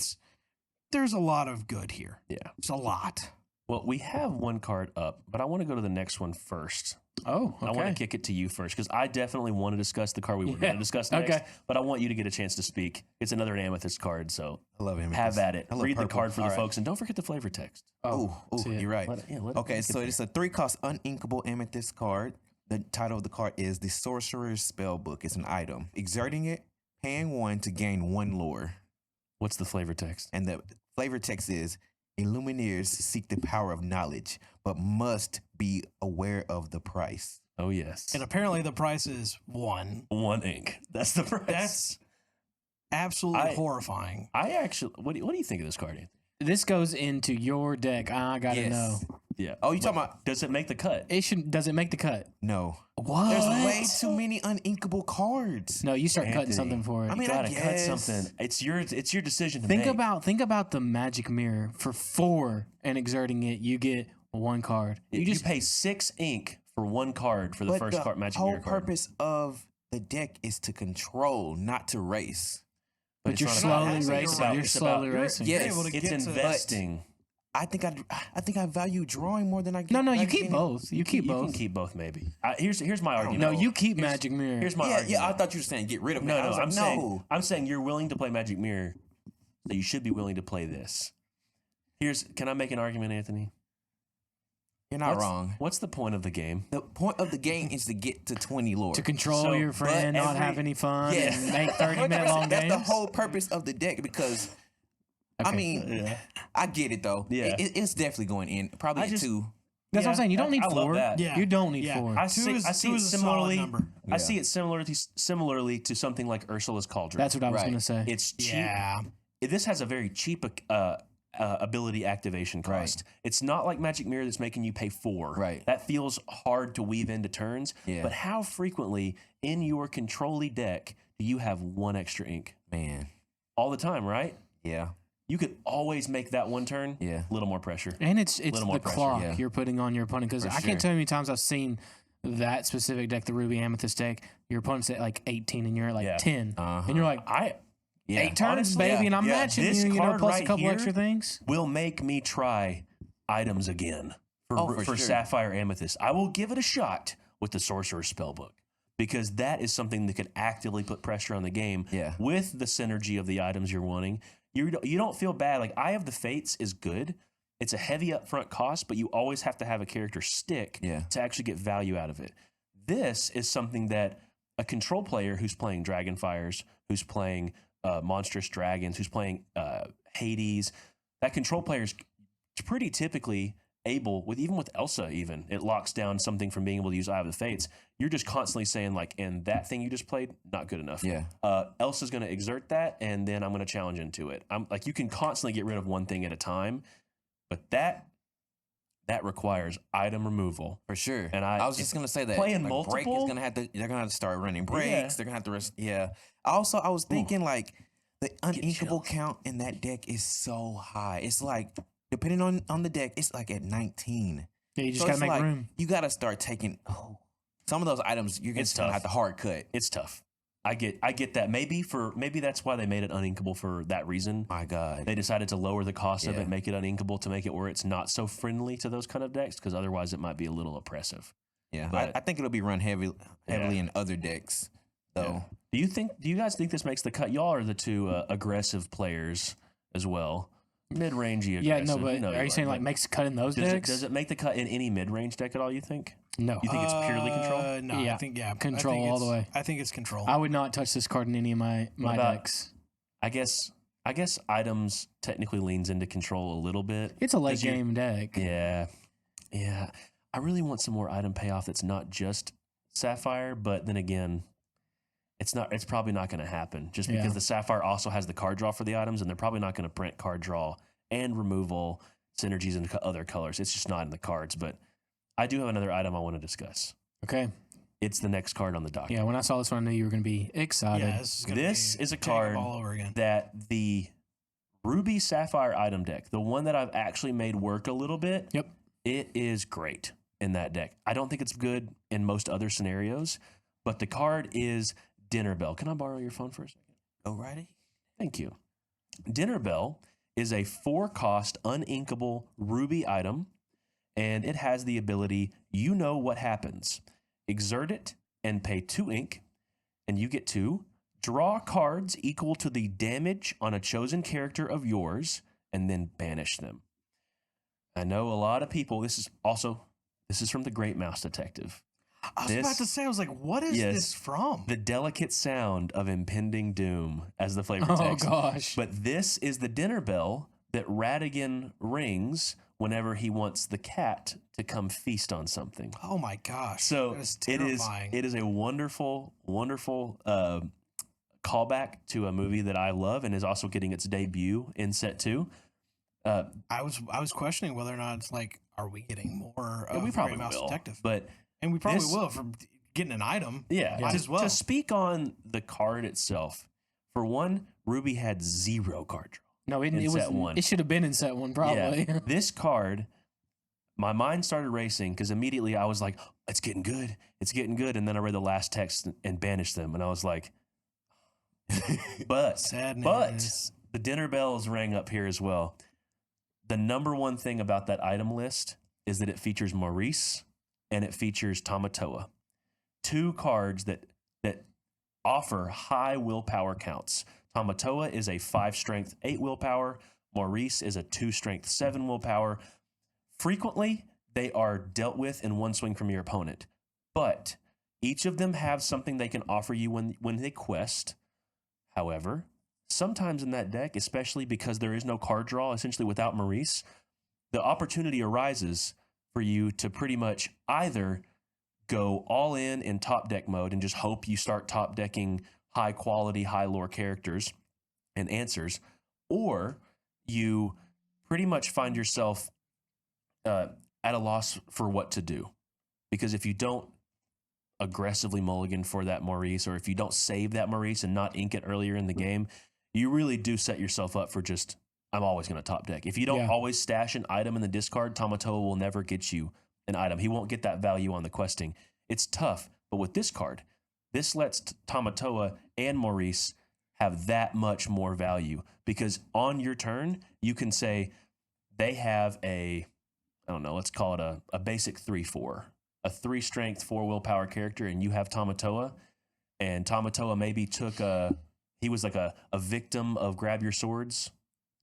There's a lot of good here. Yeah. It's a lot. Well, we have 1 card up, but I want to go to the next one first. Oh, okay. I want to kick it to you first because I definitely want to discuss the card we were going to discuss next. Okay. But I want you to get a chance to speak. It's another amethyst card, so I love him. have at it. I love Read the purple. card for the All right. folks, and don't forget the flavor text. Oh, see it. you're right. Okay, so it's it's a 3-cost uninkable amethyst card. The title of the card is the Sorcerer's Spellbook. It's an item. Exerting it, paying 1 to gain 1 lore. What's the flavor text? And the flavor text is Illumineers seek the power of knowledge, but must be aware of the price. Oh yes, And apparently the price is 1. 1 ink. That's the price. That's absolutely I- horrifying. I actually. What do you think of this card, Anthony? This goes into your deck. I gotta Yes. know. Yeah. Oh, you talking about? Does it make the cut? It should. Does it make the cut? No. What? There's way too many uninkable cards. No, you start cutting Anthony. something for it. I mean, Gotta I cut guess. something. It's your decision to think make. about the magic mirror for 4 and exerting it. You get 1 card. You just pay 6 ink for 1 card for the But first the card. Magic whole Mirror card. purpose of the deck is to control, not to race. But it's you're not slowly about- racing. it's about- You're it's slowly about- racing. Yes. Able to It's get to- investing. I think I value drawing more than I get. No, you like keep getting- both. You keep You both. can keep both, maybe. Here's my argument. No, you keep Magic Mirror. Here's my argument. Yeah, I thought you were saying get rid of it. No, I was like, I'm saying you're willing to play Magic Mirror, so you should be willing to play this. Can I make an argument, Anthony? You're not wrong. What's the point of the game? The point of the game is to get to 20 lore. To control So, your friend, but not every- have any fun, Yeah. and make 30-minute long That's games. the whole purpose of the deck because, I Okay. mean, Yeah. I get it though. Yeah. It's definitely going in. Probably I a just- 2. That's what I'm saying. You don't need I love 4. that. Yeah. You don't need Yeah. 4. I Two see is- it two is a solid similarly. number. I see it similarly to something like Ursula's Cauldron. That's what I was Right. going to say. It's cheap. Yeah. This has a very cheap ability activation cost. It's not like Magic Mirror that's making you pay 4. Right. That feels hard to weave into turns. Yeah. But how frequently in your control-y deck do you have 1 extra ink? Man. All the time, right? Yeah. You could always make that 1 turn. Yeah. A little more pressure. And it's Little the more pressure, clock yeah. you're putting on your opponent because For I sure. can't tell you how many times I've seen that specific deck, the Ruby Amethyst deck. Your opponent's at like 18 and you're at like Yeah. 10, Uh-huh. and you're like Yeah. 8 turns, honestly, baby, yeah, and I'm yeah. matching This you. You know, card plus right a couple here extra things. will make me try items again for For sure. Sapphire Amethyst. I will give it a shot with the Sorcerer Spellbook because that is something that could actively put pressure on the game Yeah. with the synergy of the items you're wanting. You don't feel bad. Like Eye of the Fates is good. It's a heavy upfront cost, but you always have to have a character stick Yeah. to actually get value out of it. This is something that a control player who's playing Dragonfires, who's playing Monstrous Dragons, who's playing Hades, that control player is pretty typically able, even with Elsa, it locks down something from being able to use Eye of the Fates. You're just constantly saying like, and that thing you just played, not good enough. Yeah. Elsa's going to exert that, and then I'm going to challenge into it. I'm like, you can constantly get rid of one thing at a time, but that requires item removal. For sure. And I was just gonna say that playing Break multiple? is gonna have to. They're gonna have to start running breaks. Yeah. They're gonna have to rest. Yeah. Also, I was thinking like the uninkable chills. count in that deck is so high. It's like depending on the deck, it's like at 19. Yeah, you just So gotta it's make like, room. You gotta start taking some of those items. You're It's gonna tough. have to hard cut. It's tough. I get that. Maybe that's why they made it uninkable for that reason. My God. They decided to lower the cost of Yeah. it, make it uninkable to make it where it's not so friendly to those kind of decks, because otherwise it might be a little oppressive. Yeah. but- I think it'll be run heavily in other decks. So Do you guys think this makes the cut? Y'all are the two aggressive players as well. Mid-rangey aggressive. Yeah, no, but know are you saying but like makes a cut in those does decks? it make the cut in any mid-range deck at all, you think? No. You think it's purely control? No, Yeah. I think I Control think all the it's- way. I think it's control. I would not touch this card in any of my about- decks. I guess items technically leans into control a little bit. It's a late 'cause you're- game deck. Yeah. I really want some more item payoff that's not just Sapphire, but then again, it's probably not going to happen just because Yeah. the Sapphire also has the card draw for the items, and they're probably not going to print card draw and removal synergies into other colors. It's just not in the cards. But I do have another item I want to discuss. Okay. It's the next card on the docket. Yeah, when I saw this one, I knew you were going to be excited. yeah, this is gonna This be is a Jacob card all over again. that the Ruby Sapphire item deck, the one that I've actually made work a little bit, Yep. it is great in that deck. I don't think it's good in most other scenarios, but the card is Dinner Bell. Can I borrow your phone for a second? go right ahead. Thank you. Dinner Bell is a 4-cost uninkable Ruby item, and it has the ability, you know what happens. Exert it and pay 2 ink, and you get to draw cards equal to the damage on a chosen character of yours, and then banish them. I know a lot of people, this is from the Great Mouse Detective. I was about to say, I was like, what is Yes. this from? The delicate sound of impending doom as the flavor Oh, text. gosh. But this is the dinner bell that Radigan rings whenever he wants the cat to come feast on something. Oh my gosh. So that is it terrifying. is a wonderful callback to a movie that I love and is also getting its debut in set 2. I was questioning whether or not it's like, are we getting more of we probably Great Mouse will, Detective? but And we probably this- will for getting an item. yeah, Might to, as well. to speak on the card itself. For one, Ruby had 0 card draw. No, it in was. set 1. It should have been in set 1, probably. Yeah, this card, my mind started racing because immediately I was like, it's getting good. It's getting good. And then I read the last text and banished them. And I was like, but Sadness. the dinner bells rang up here as well. the number one thing about that item list is that it features Maurice and it features Tamatoa. 2 cards that offer high willpower counts. Tamatoa is a 5 strength, 8 willpower. Maurice is a 2 strength, 7 willpower. Frequently, they are dealt with in one swing from your opponent, but each of them have something they can offer you when they quest. However, sometimes in that deck, especially because there is no card draw, essentially without Maurice, the opportunity arises for you to pretty much either go all in top deck mode and just hope you start top decking high quality, high lore characters and answers, or you pretty much find yourself at a loss for what to do. Because if you don't aggressively mulligan for that Maurice, or if you don't save that Maurice and not ink it earlier in the game, you really do set yourself up for just, I'm always going to top deck. If you don't always stash an item in the discard, Tamatoa will never get you an item. He won't get that value on the questing. It's tough, but with this card, this lets Tamatoa and Maurice have that much more value, because on your turn, you can say they have a, I don't know, let's call it a basic 3/4, a 3 strength, 4 willpower character, and you have Tamatoa, and Tamatoa maybe he was like a victim of grab your swords.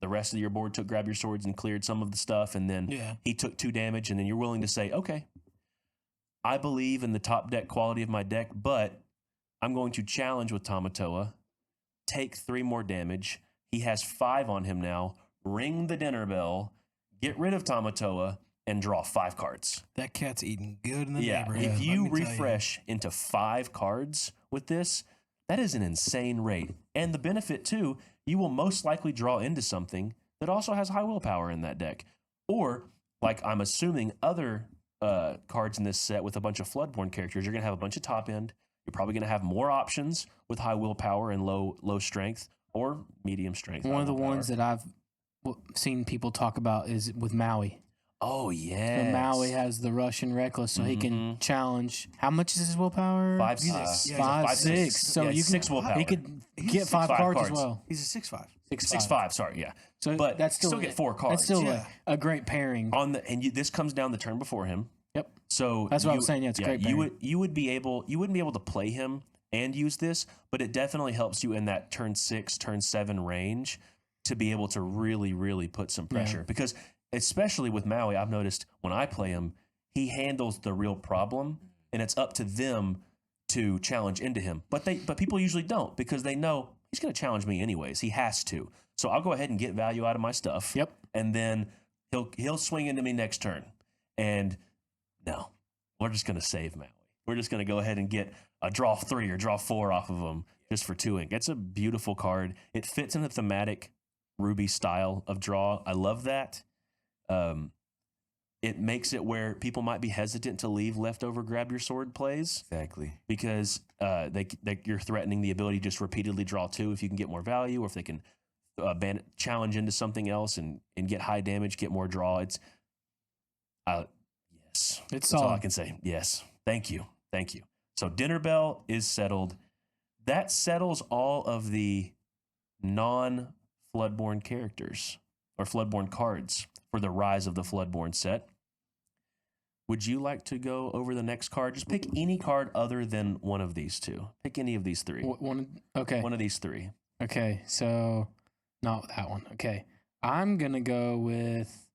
The rest of your board took grab your swords and cleared some of the stuff, and then he took 2 damage, and then you're willing to say, okay, I believe in the top deck quality of my deck, but I'm going to challenge with Tamatoa, take 3 more damage. He has 5 on him now. Ring the dinner bell, get rid of Tamatoa, and draw 5 cards. That cat's eating good in the neighborhood. If you refresh into 5 cards with this, that is an insane rate. And the benefit, too, you will most likely draw into something that also has high willpower in that deck. Or, like I'm assuming other cards in this set with a bunch of Floodborn characters, you're going to have a bunch of top end. You're probably going to have more options with high willpower and low strength or medium strength. One of the ones that I've seen people talk about is with Maui. Oh, yeah. So Maui has the Russian Reckless, so he can challenge. How much is his willpower? 5, 6. 5, 6. So you can 6 willpower. He could get 5 cards as well. He's a 6/5. 6/5. Sorry, yeah. So but that's still get 4 cards. That's still a great pairing. This comes down the turn before him. Yep. So that's what I'm saying. Yeah, it's great. You wouldn't be able to play him and use this, but it definitely helps you in that turn 6, turn 7 range to be able to really, really put some pressure. Because especially with Maui, I've noticed when I play him, he handles the real problem, and it's up to them to challenge into him. But people usually don't, because they know he's going to challenge me anyways. He has to. So I'll go ahead and get value out of my stuff. Yep. And then he'll swing into me next turn. And no, we're just going to save Maui. We're just going to go ahead and get a draw 3 or draw 4 off of him just for 2 ink. It's a beautiful card. It fits in the thematic Ruby style of draw. I love that. It makes it where people might be hesitant to leave leftover grab your sword plays. Exactly. Because you're threatening the ability to just repeatedly draw 2 if you can get more value, or if they can challenge into something else and get high damage, get more draw. Yes. That's all I can say. Yes. Thank you. So Dinner Bell is settled. That settles all of the non-Floodborn characters or Floodborn cards for the Rise of the Floodborn set. Would you like to go over the next card? Just pick any card other than one of these 2. Pick any of these 3. Okay. One of these 3. Okay, so not that one. Okay. I'm going to go with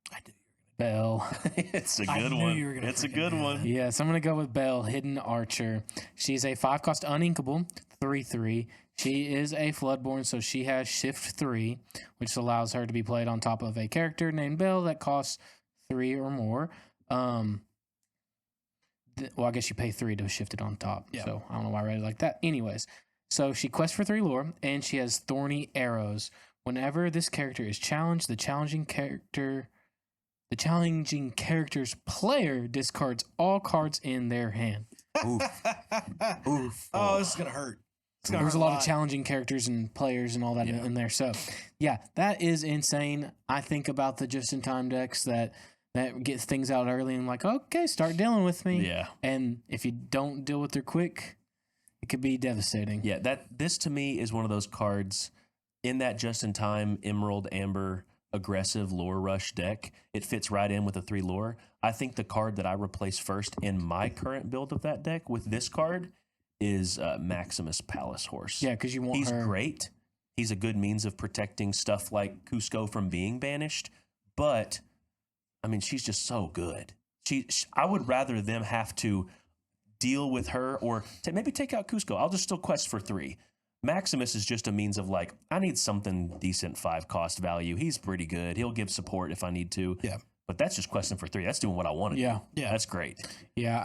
Belle. It's a good one. It's a good one. Yes, I'm going to go with Belle, Hidden Archer. She's a 5-cost uninkable, 3/3. She is a Floodborn, so she has Shift 3, which allows her to be played on top of a character named Belle that costs 3 or more. Well, I guess you pay 3 to shift it on top. Yeah. So I don't know why I read it like that. Anyways, so she quests for 3 lore, and she has Thorny Arrows. Whenever this character is challenged, the challenging character's player discards all cards in their hand. Oof. Oof. Oh, this is gonna hurt. There's a lot of challenging characters and players and all that in there. So, yeah, that is insane. I think about the just-in-time decks that get things out early and like, okay, start dealing with me. Yeah. And if you don't deal with her quick, it could be devastating. Yeah, this to me is one of those cards in that just-in-time Emerald Amber aggressive lore rush deck, it fits right in with a 3 lore. I think the card that I replace first in my current build of that deck with this card is Maximus Palace Horse. Yeah, because you want He's her. great. He's a good means of protecting stuff like Cusco from being banished. But, I mean, she's just so good. I would rather them have to deal with her or maybe take out Cusco. I'll just still quest for 3. Maximus is just a means of like, I need something decent 5 cost value. He's pretty good. He'll give support if I need to. Yeah. But that's just questing for 3. That's doing what I want to Yeah. do. Yeah. That's great. Yeah,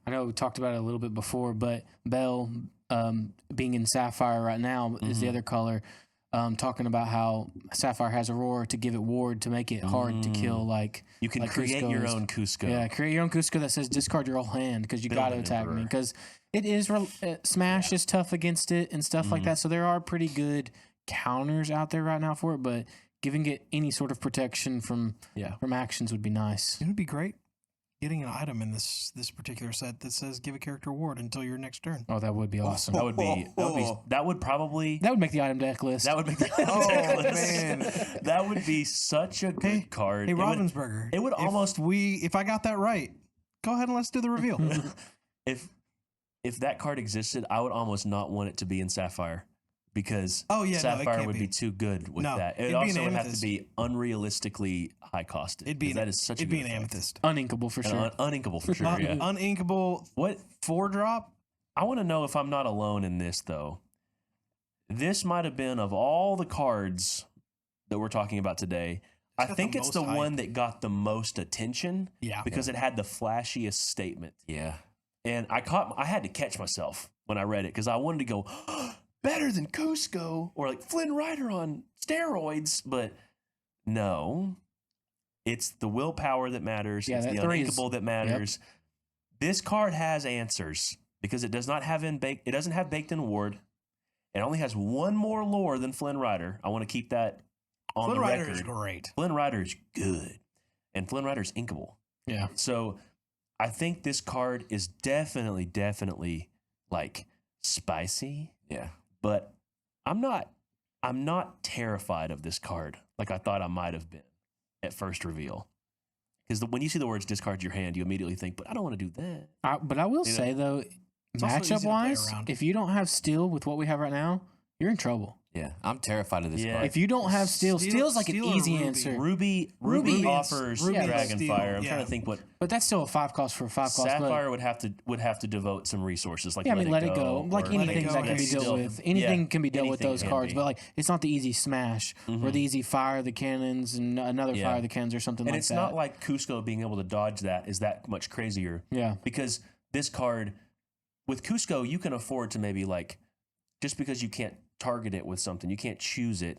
I know we talked about it a little bit before, but Belle, being in Sapphire right now, is the other color. Talking about how Sapphire has Aurora to give it ward to make it hard to kill. Like You can like create Cusco your is. own Cusco. Yeah, create your own Cusco that says discard your whole hand because you Build got to an attack me. Emperor. Because it is Smash is tough against it and stuff like that. So there are pretty good counters out there right now for it, but giving it any sort of protection from actions would be nice. It would be great getting an item in this particular set that says give a character a ward until your next turn. Oh, that would be awesome. That would probably That would make the item deck list. that would make the Oh, man. That would be such a good card. Hey, It would- Ravensburger. it would almost- if I got that right, go ahead and let's do the reveal. if that card existed, I would almost not want it to be in Sapphire because Oh, yeah, no, it Sapphire can't would be be. too good with No, that. it'd It be an also would have to amethyst. be unrealistically high costed. It'd be that is such it'd a be good an effect. amethyst. Uninkable for sure. Uninkable for sure. Yeah. Uninkable What 4-drop. I want to know if I'm not alone in this though. This might have been of all the cards that we're talking about today. I got think the it's most the hype. one that got the most attention Yeah. because it had the flashiest statement. Yeah. And I had to catch myself when I read it because I wanted to go better than Cusco or like Flynn Rider on steroids, but no, it's the willpower that matters. Yeah, it's that the 3 is- uninkable that matters. This card has answers because it does not have it doesn't have baked in ward. It only has one more lore than Flynn Rider. I want to keep that on Flynn the Rider record. is great. Flynn Rider is good, and Flynn Rider is inkable. Yeah. So I think this card is definitely like spicy, Yeah. but I'm not terrified of this card like I thought I might have been at first reveal. Because when you see the words discard your hand, you immediately think, but I don't want to do that. But I will You know? say though, also easy to matchup play wise, around. if you don't have steel with what we have right now, you're in trouble. Yeah. I'm terrified of this Yeah. card. If you don't have steel, steel's like an Steel or easy Ruby? answer. Ruby Ruby offers Ruby Dragonfire. Steel, I'm yeah. trying to think what But that's still a 5 cost for a 5 cost. Sapphire would have to devote some resources, like Yeah, I mean, let it go. Like or- anything go that can and be dealt still- with. Anything yeah, can be dealt with anything those can cards. be. But like, it's not the easy smash or the easy fire the cannons and another Yeah. fire the cannons or something And like it's that. not like Cusco being able to dodge that is that much crazier. Yeah. Because this card, with Cusco, you can afford to maybe like, just because you can't target it with something, you can't choose it.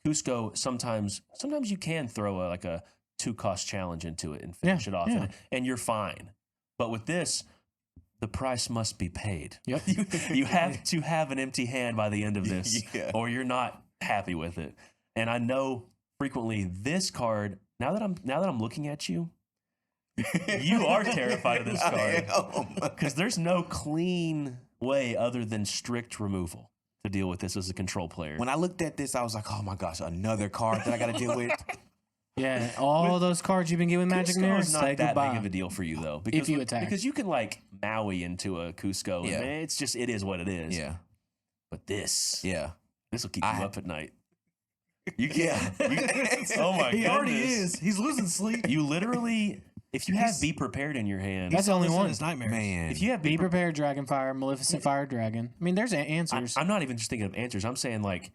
Cusco, sometimes you can throw a 2-cost challenge into it and finish it off, yeah. and you're fine. But with this, the price must be paid. Yep. You have to have an empty hand by the end of this, Yeah. or you're not happy with it. And I know frequently this card. Now that I'm looking at you, you are terrified of this card because there's no clean way other than strict removal to deal with this as a control player. When I looked at this, I was like, oh my gosh, another card that I got to deal with. Yeah. All those cards you've been getting Magic Cusco Mirror, is not say that goodbye. big of a deal for you though, because you attack. because you can like Maui into a Cusco. Yeah. And it is what it is. Yeah. But this Yeah. will keep you up at night. You Yeah. oh my He already goodness. is. He's losing sleep. You literally, if you have Be Prepared in your hand, That's the only This in one. his nightmares. Man. if you have Be prepared, Dragonfire, Maleficent Fire Dragon. I mean, there's answers. I'm not even just thinking of answers. I'm saying like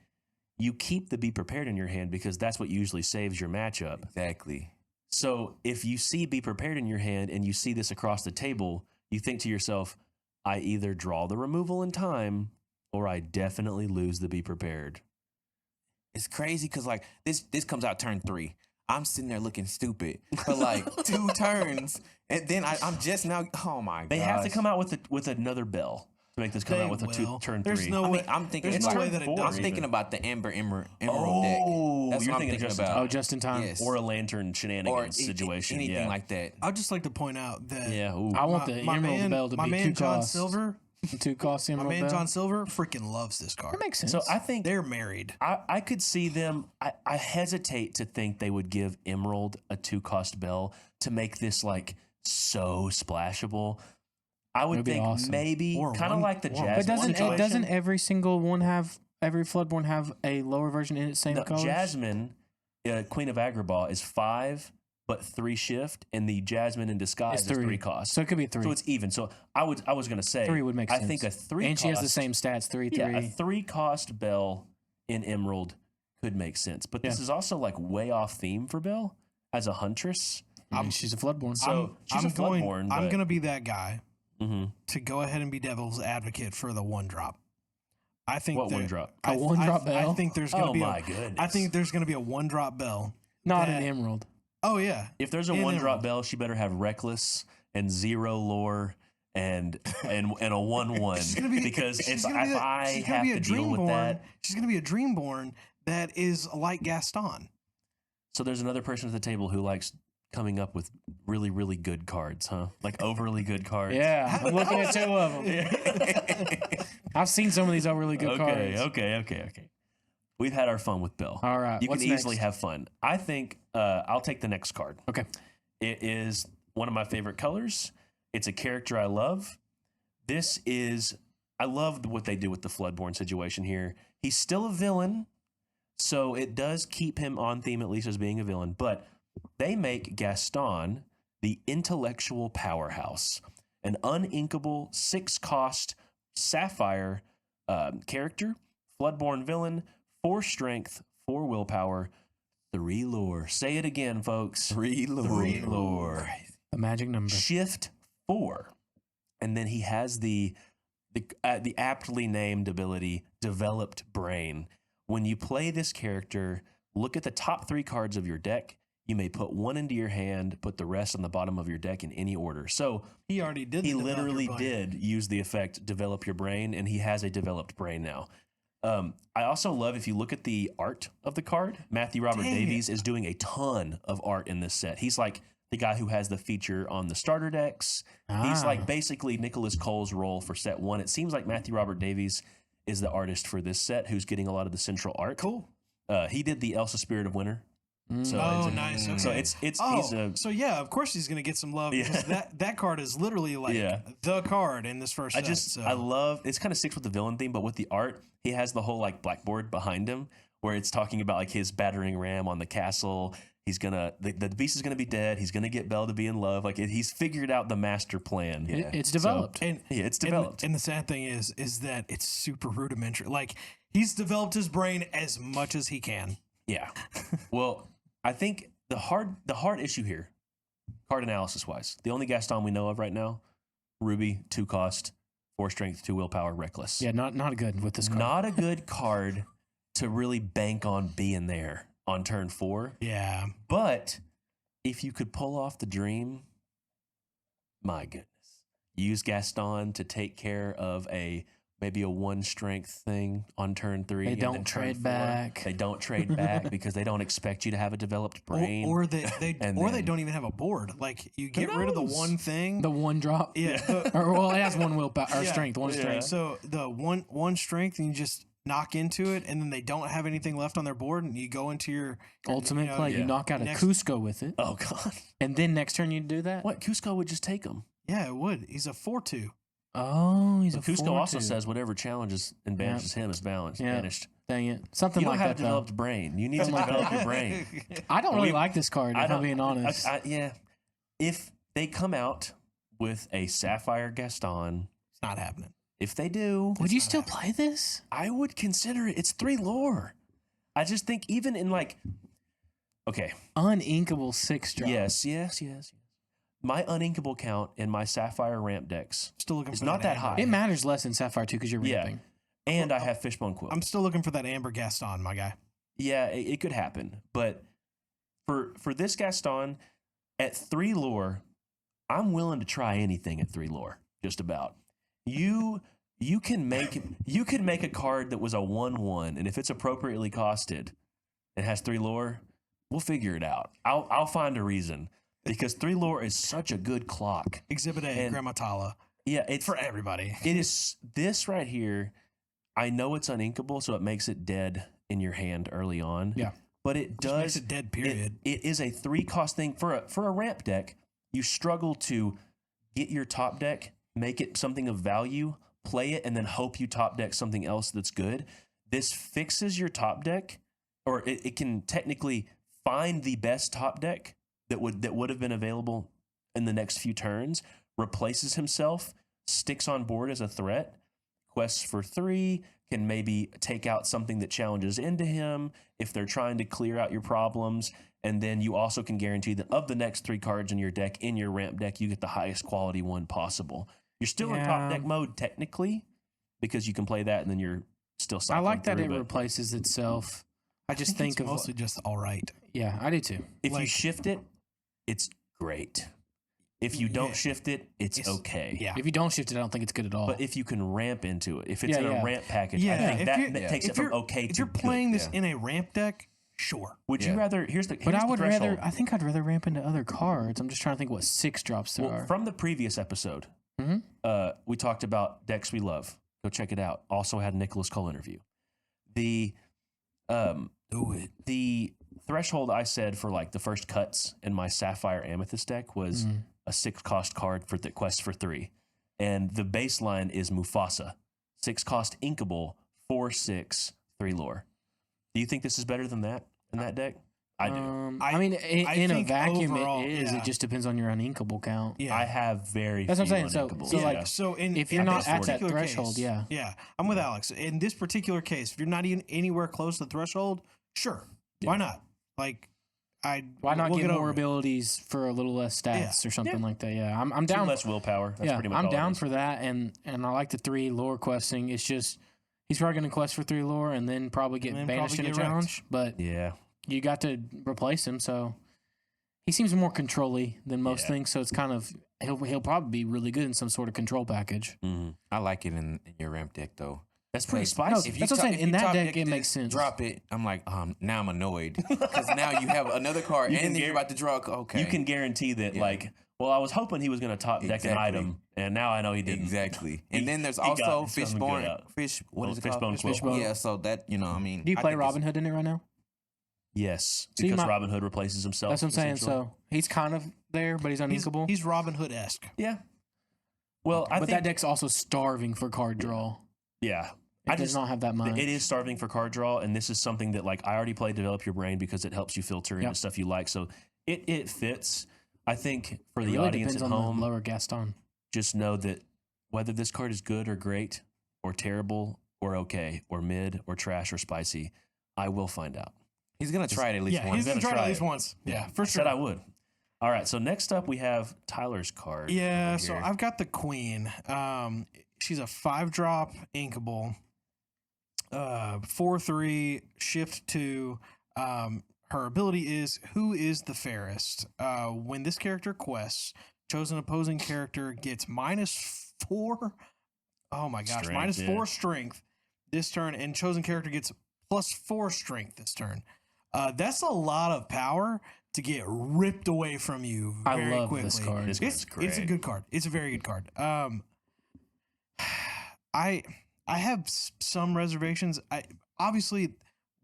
you keep the Be Prepared in your hand because that's what usually saves your matchup. Exactly. So if you see Be Prepared in your hand and you see this across the table, you think to yourself, I either draw the removal in time or I definitely lose the Be Prepared. It's crazy because like this comes out turn 3. I'm sitting there looking stupid for like 2 turns, and then I'm just now. Oh my god! They have to come out with another Belle to make this come They out with a will. turn There's 3. no I way. mean, I'm thinking. There's it's no way turn that it 4. does I'm thinking even. about the Emerald deck. Oh, That's you're what I'm thinking thinking just in about. time. Oh, just in time. Yes. Or a lantern or shenanigans situation. anything yeah. like that. I'd just like to point out that Yeah. Ooh. I want the Emerald Bell to my be man 2 John costs. Silver The 2 cost My Emerald man Belle. John Silver freaking loves this card. That makes sense. So I think They're married. I could see them. I hesitate to think they would give Emerald a 2-cost Belle to make this like so splashable. I would That'd be think awesome. maybe Or kind of one- like the or- Jasmine. but situation. doesn't every single one have every Floodborn have a lower version in its same No, colors? Jasmine, Queen of Agrabah, is 5 but 3 shift, and the Jasmine in Disguise It's is 3. 3 cost. So it could be a 3. So it's even. So I was gonna say 3 would make I sense. think a 3 and she has the cost- same stats. 3, Yeah, 3. a 3-cost Belle in Emerald could make sense. But this Yeah. is also like way off theme for Belle as a huntress. I mean, she's a Floodborn. So she's a Floodborn. I'm but- going to be that guy Mhm. to go ahead and be devil's advocate for the 1-drop. I think What that- 1-drop? A 1-drop I Belle? think there's going to Oh be. my goodness! I think there's going to be a 1-drop Belle. Not that- an Emerald. Oh yeah. if there's a in 1-drop Emerald. Belle, she better have Reckless and 0 lore and a 1/1 She's gonna be because she's if gonna be a- I she's gonna have be to a deal with Dreamborn. that. She's going to be a Dreamborn that is like Gaston. So there's another person at the table who likes coming up with really, really good cards, huh? Like overly good cards. Yeah, I'm looking at 2 of them. I've seen some of these overly good cards. Okay. We've had our fun with Belle. All right, You what's can easily next? have fun. I think I'll take the next card. Okay. It is one of my favorite colors. It's a character I love. I love what they do with the Floodborn situation here. He's still a villain, so it does keep him on theme, at least as being a villain. But they make Gaston the intellectual powerhouse, an uninkable 6-cost sapphire character, Floodborn villain, 4 strength, 4 willpower, 3 lore. Say it again, folks. 3 lore. 3 lore. The magic number. Shift 4, and then he has the aptly named ability Developed Brain. When you play this character, look at the top 3 cards of your deck. You may put 1 into your hand, put the rest on the bottom of your deck in any order. So He already did. he the develop literally your brain. did use the effect Develop Your Brain, and he has a developed brain now. I also love, if you look at the art of the card, Matthew Robert Dang Davies is doing a ton of art in this set. He's like the guy who has the feature on the starter decks. He's Ah. like basically Nicholas Cole's role for set 1. It seems like Matthew Robert Davies is the artist for this set who's getting a lot of the central art. Cool. He did the Elsa Spirit of Winter. So Oh, it's- nice. Okay. So it's he's a so yeah, of course he's gonna get some love because that card is literally like Yeah. the card in this first. I set, just so. I love it's kind of sticks with the villain theme, but with the art, he has the whole like blackboard behind him where it's talking about like his battering ram on the castle. He's gonna the beast is gonna be dead. He's gonna get Belle to be in love. Like he's figured out the master plan. It's developed. and Yeah, it's developed. And the sad thing is that it's super rudimentary. Like he's developed his brain as much as he can. Yeah. Well, I think the hard issue here, card analysis wise, the only Gaston we know of right now, Ruby, 2 cost, 4 strength, 2 willpower, reckless. Yeah, not good with this card. Not a good card to really bank on being there on turn 4. Yeah. But if you could pull off the dream, my goodness. Use Gaston to take care of maybe a 1 strength thing on turn 3. They and don't then turn trade 4. back. They don't trade back because they don't expect you to have a developed brain. Or they And or they then- don't even have a board. Like you get rid of the knows? one thing. The 1-drop. yeah. Or well, it has 1 willpower or Yeah. strength, 1 Yeah. strength. So the one strength, and you just knock into it, and then they don't have anything left on their board, and you go into your Ultimate you know, play, yeah. you knock out Next- a Cusco with it, Oh, God. and then next turn you do that. What? Cusco would just take him. Yeah, it would. He's a 4/2. Oh, he's a Cusco 4/2. also says whatever challenges and banishes him is balanced, Yeah. banished. Dang it, something You don't like have that. a Though. developed brain. You need to Something like develop that. your brain. I don't really We- like this card. If I'm being honest. Yeah. If they come out with a Sapphire Gaston, It's not happening. if they do, Would you not still play this? I would consider it. It's 3 lore. I just think even in like, okay, Uninkable 6-drop. yes. My uninkable count in my Sapphire ramp decks, Still looking It's for not that amber. high. It matters less in Sapphire too because you're Yeah. ramping. and I have Fishbone Quill. I'm still looking for that amber Gaston, my guy. Yeah, it could happen. But for this Gaston, at 3 lore, I'm willing to try anything at 3 lore, just about. You can make a card that was a 1/1, and if it's appropriately costed and has 3 lore, we'll figure it out. I'll find a reason. Because 3 lore is such a good clock. Exhibit A, And- Grandma Tala. Yeah, it's for everybody. It is this right here. I know it's uninkable, so it makes it dead in your hand early on. Yeah. But it Just makes does it dead, period. It is a 3-cost thing for a ramp deck. You struggle to get your top deck, make it something of value, play it, and then hope you top deck something else that's good. This fixes your top deck, or it can technically find the best top deck that would have been available in the next few turns, replaces himself, sticks on board as a threat, quests for 3, can maybe take out something that challenges into him if they're trying to clear out your problems. And then you also can guarantee that of the next 3 cards in your deck, in your ramp deck, you get the highest quality one possible. You're still in top deck mode technically because you can play that and then you're still I cycling like that through, it but replaces itself. I just think it's of mostly just all right. yeah, I do too. if you like- shift it, it's great. If you don't shift it, it's okay. Yeah. If you don't shift it, I don't think it's good at all. But if you can ramp into it, if it's Yeah, in a yeah. ramp package, Yeah, I think if that you're- takes it if from you're- okay If to you're playing good. this in a ramp deck, sure. Would you Yeah. rather? Here's the. but here's I the would threshold. rather. I think I'd rather ramp into other cards. I'm just trying to think what 6 drops there Well, are. from the previous episode, Mhm. We talked about decks we love. Go check it out. Also had a Nicholas Cole interview. The the threshold I said for like the first cuts in my Sapphire Amethyst deck was a 6-cost card for the quest for 3, and the baseline is Mufasa, 6-cost inkable, 4/6, 3 lore. Do you think this is better than that in that deck? I do. I mean, I in a think vacuum, overall, it is. yeah. It just depends on your uninkable count. Yeah. I have very. That's what I'm few saying. uninkable. So, Yeah. like, So if you're in not this at that particular threshold, case- yeah. Yeah. I'm with Alex. In this particular case, if you're not even anywhere close to the threshold, sure. Why not? Like, Why not we'll get more over it. abilities for a little less stats or something like that? Yeah, I'm Two down. less willpower. That's Yeah, pretty much I'm all it down is. for that, and I like the 3 lore questing. It's just he's probably going to quest for 3 lore and then probably get And then banished in probably a get wrecked. challenge. But Yeah. you got to replace him, so he seems more control-y than most Yeah. things. So it's kind of he'll probably be really good in some sort of control package. Mhm. I like it in your ramp deck though. That's pretty Like, spicy. That's what I'm saying. if In you that top deck, it this, makes sense. Drop it. I'm like, now I'm annoyed because now you have another card You and can then you're about to draw. Okay, You can guarantee that, Yeah. like, well, I was hoping he was going to top deck an Exactly. item, and now I know he didn't. exactly. And then there's he got also something good Fishborn. out. Fish. What Oh, is it called? Fishbone Quill. Fishbone. Yeah. So that I mean. Do you I play think it's- Robin Hood in it right now? Yes, So you because might- Robin Hood replaces himself. That's what I'm saying. essentially. So he's kind of there, but he's uninkable. He's Robin Hood esque. Yeah. Well, I but think that deck's also starving for card draw. yeah. It does not have that much. It is starving for card draw, and this is something that like I already played Develop Your Brain because it helps you filter into Yep. stuff you like. So it fits. I think for It the really audience depends at on home, the lower Gaston. just know that whether this card is good or great or terrible or okay or mid or trash or spicy, I will find out. He's gonna try it at least Yeah, once. he's gonna gonna try it try at least it. once. Yeah, for I sure. said I would. All right, so next up we have Tyler's card. Yeah, over so here. I've got the Queen. She's a 5-drop inkable. 4/3 shift 2. Her ability is Who is the Fairest? When this character quests, chosen opposing character gets -4. Oh my gosh, Strength, -4 strength this turn, and chosen character gets +4 strength this turn. That's a lot of power to get ripped away from you I very love quickly. this card. This It's card's a great. good card. It's a very good card. I have some reservations. Obviously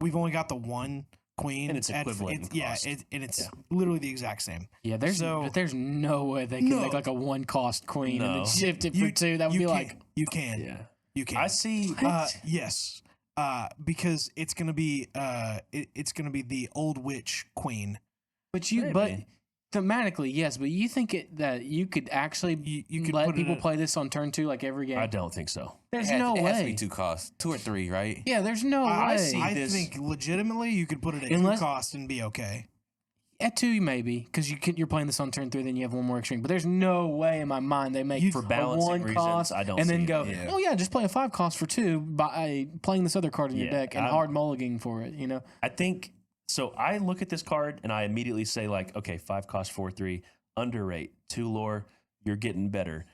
we've only got the one Queen, And it's equivalent in cost. it's literally the exact same. Yeah, there's no way they can No. make like a 1-cost queen and No. then shift it for 2. That would be like you can Yeah. you can. I see. Yes. Because it's gonna be it's gonna be the old witch Queen. but Maybe. thematically, yes, but you think that you could actually You could let put it people in- play this on turn 2 like every game? I don't think so. There's It has, no it has to way. be 2 costs, 2 or 3, right? Yeah, there's no I way. this- think legitimately you could put it at Unless- 2 cost and be okay. At 2 maybe because you're playing this on turn 3, then you have one more extreme. But there's no way in my mind they make For a balancing 1 reasons, cost I don't and see then it. go, Yeah. oh yeah, just play a 5 cost for 2 by playing this other card in your Yeah, deck and I'm- hard mulliganing for it. You know, I think so. I look at this card and I immediately say like, okay, 5 cost 4/3, underrate 2 lore. You're getting better.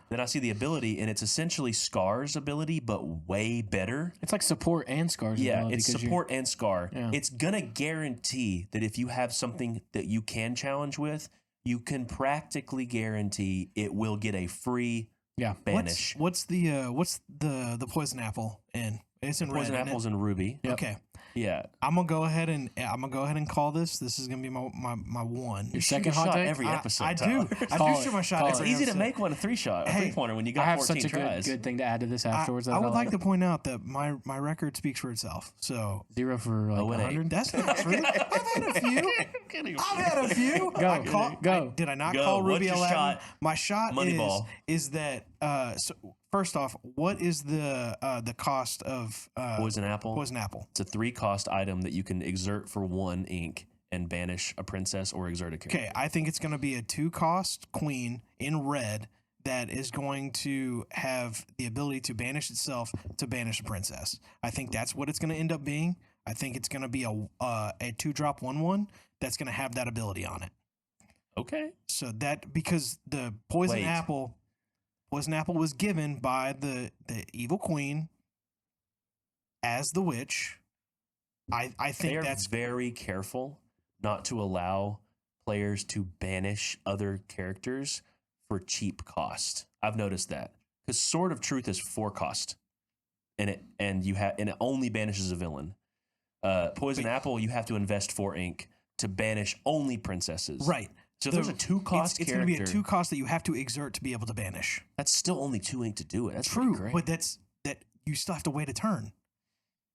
Then I see the ability, and it's essentially Scar's ability, but way better. it's like support and scars. Yeah, ability it's 'cause you're- support and Scar. Yeah. It's gonna guarantee that if you have something that you can challenge with, you can practically guarantee it will get a free Yeah. banish. What's the poison apple in? It's in Poison red. isn't apples it? and ruby. Yep. Okay. Yeah. I'm gonna go ahead and call this. This is gonna be my one. Your Shoot second a hot shot take? every episode. I Tyler. do. I Call do it. shoot my shot. Call It's every easy to episode. make one a 3-shot, a Hey, 3-pointer when you I got have 14 such a tries. good thing to add to this afterwards. I would like to point out that my record speaks for itself. So 0 for like Oh, and 100. that's not true. I've had a few. I've had a few. Go. Go. Did I not Go. call What's Ruby your Aladdin? shot? My shot Moneyball. is that. So first off, what is the cost of Poison apple. poison apple? It's a 3-cost item that you can exert for 1 ink and banish a princess or exert a character. Okay, I think it's going to be a 2-cost queen in red that is going to have the ability to banish itself to banish a princess. I think that's what it's going to end up being. I think it's going to be a 2-drop 1/1 that's going to have that ability on it. Okay. So that because the poison Wait. apple was given by the evil queen as the witch. I They think are that's very careful not to allow players to banish other characters for cheap cost. I've noticed that because Sword of Truth is 4 cost, and it only banishes a villain. Poison Apple, you have to invest 4 ink to banish only princesses. right. So if there's a 2-cost It's going to be a character, 2-cost that you have to exert to be able to banish. that's still only 2 ink to do it. That's pretty True, great. but that you still have to wait a turn.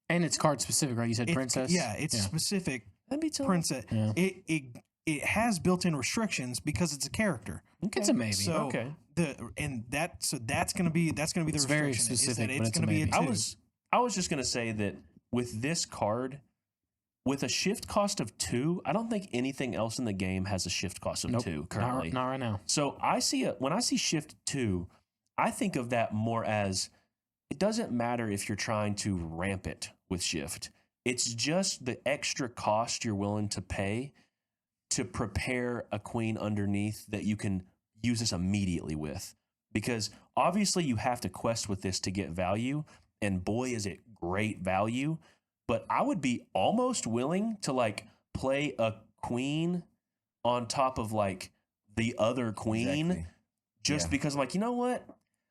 And it's card specific, right? You said princess? Yeah, it's specific That'd be tough. princess. Yeah. It has built-in restrictions because it's a character. It's a maybe. So Okay. that's going to be the It's very restriction, is specific, that but it's it's a going to be a maybe. 2. I was just gonna say that with this card, with a shift cost of 2, I don't think anything else in the game has a shift cost of Nope. 2 currently. Not right now. So when I see shift 2, I think of that more as it doesn't matter if you're trying to ramp it with shift. It's just the extra cost you're willing to pay to prepare a queen underneath that you can use this immediately with. Because obviously you have to quest with this to get value, and boy is it great value. But I would be almost willing to like play a queen on top of like the other queen Exactly. just Yeah. because I'm like, you know what?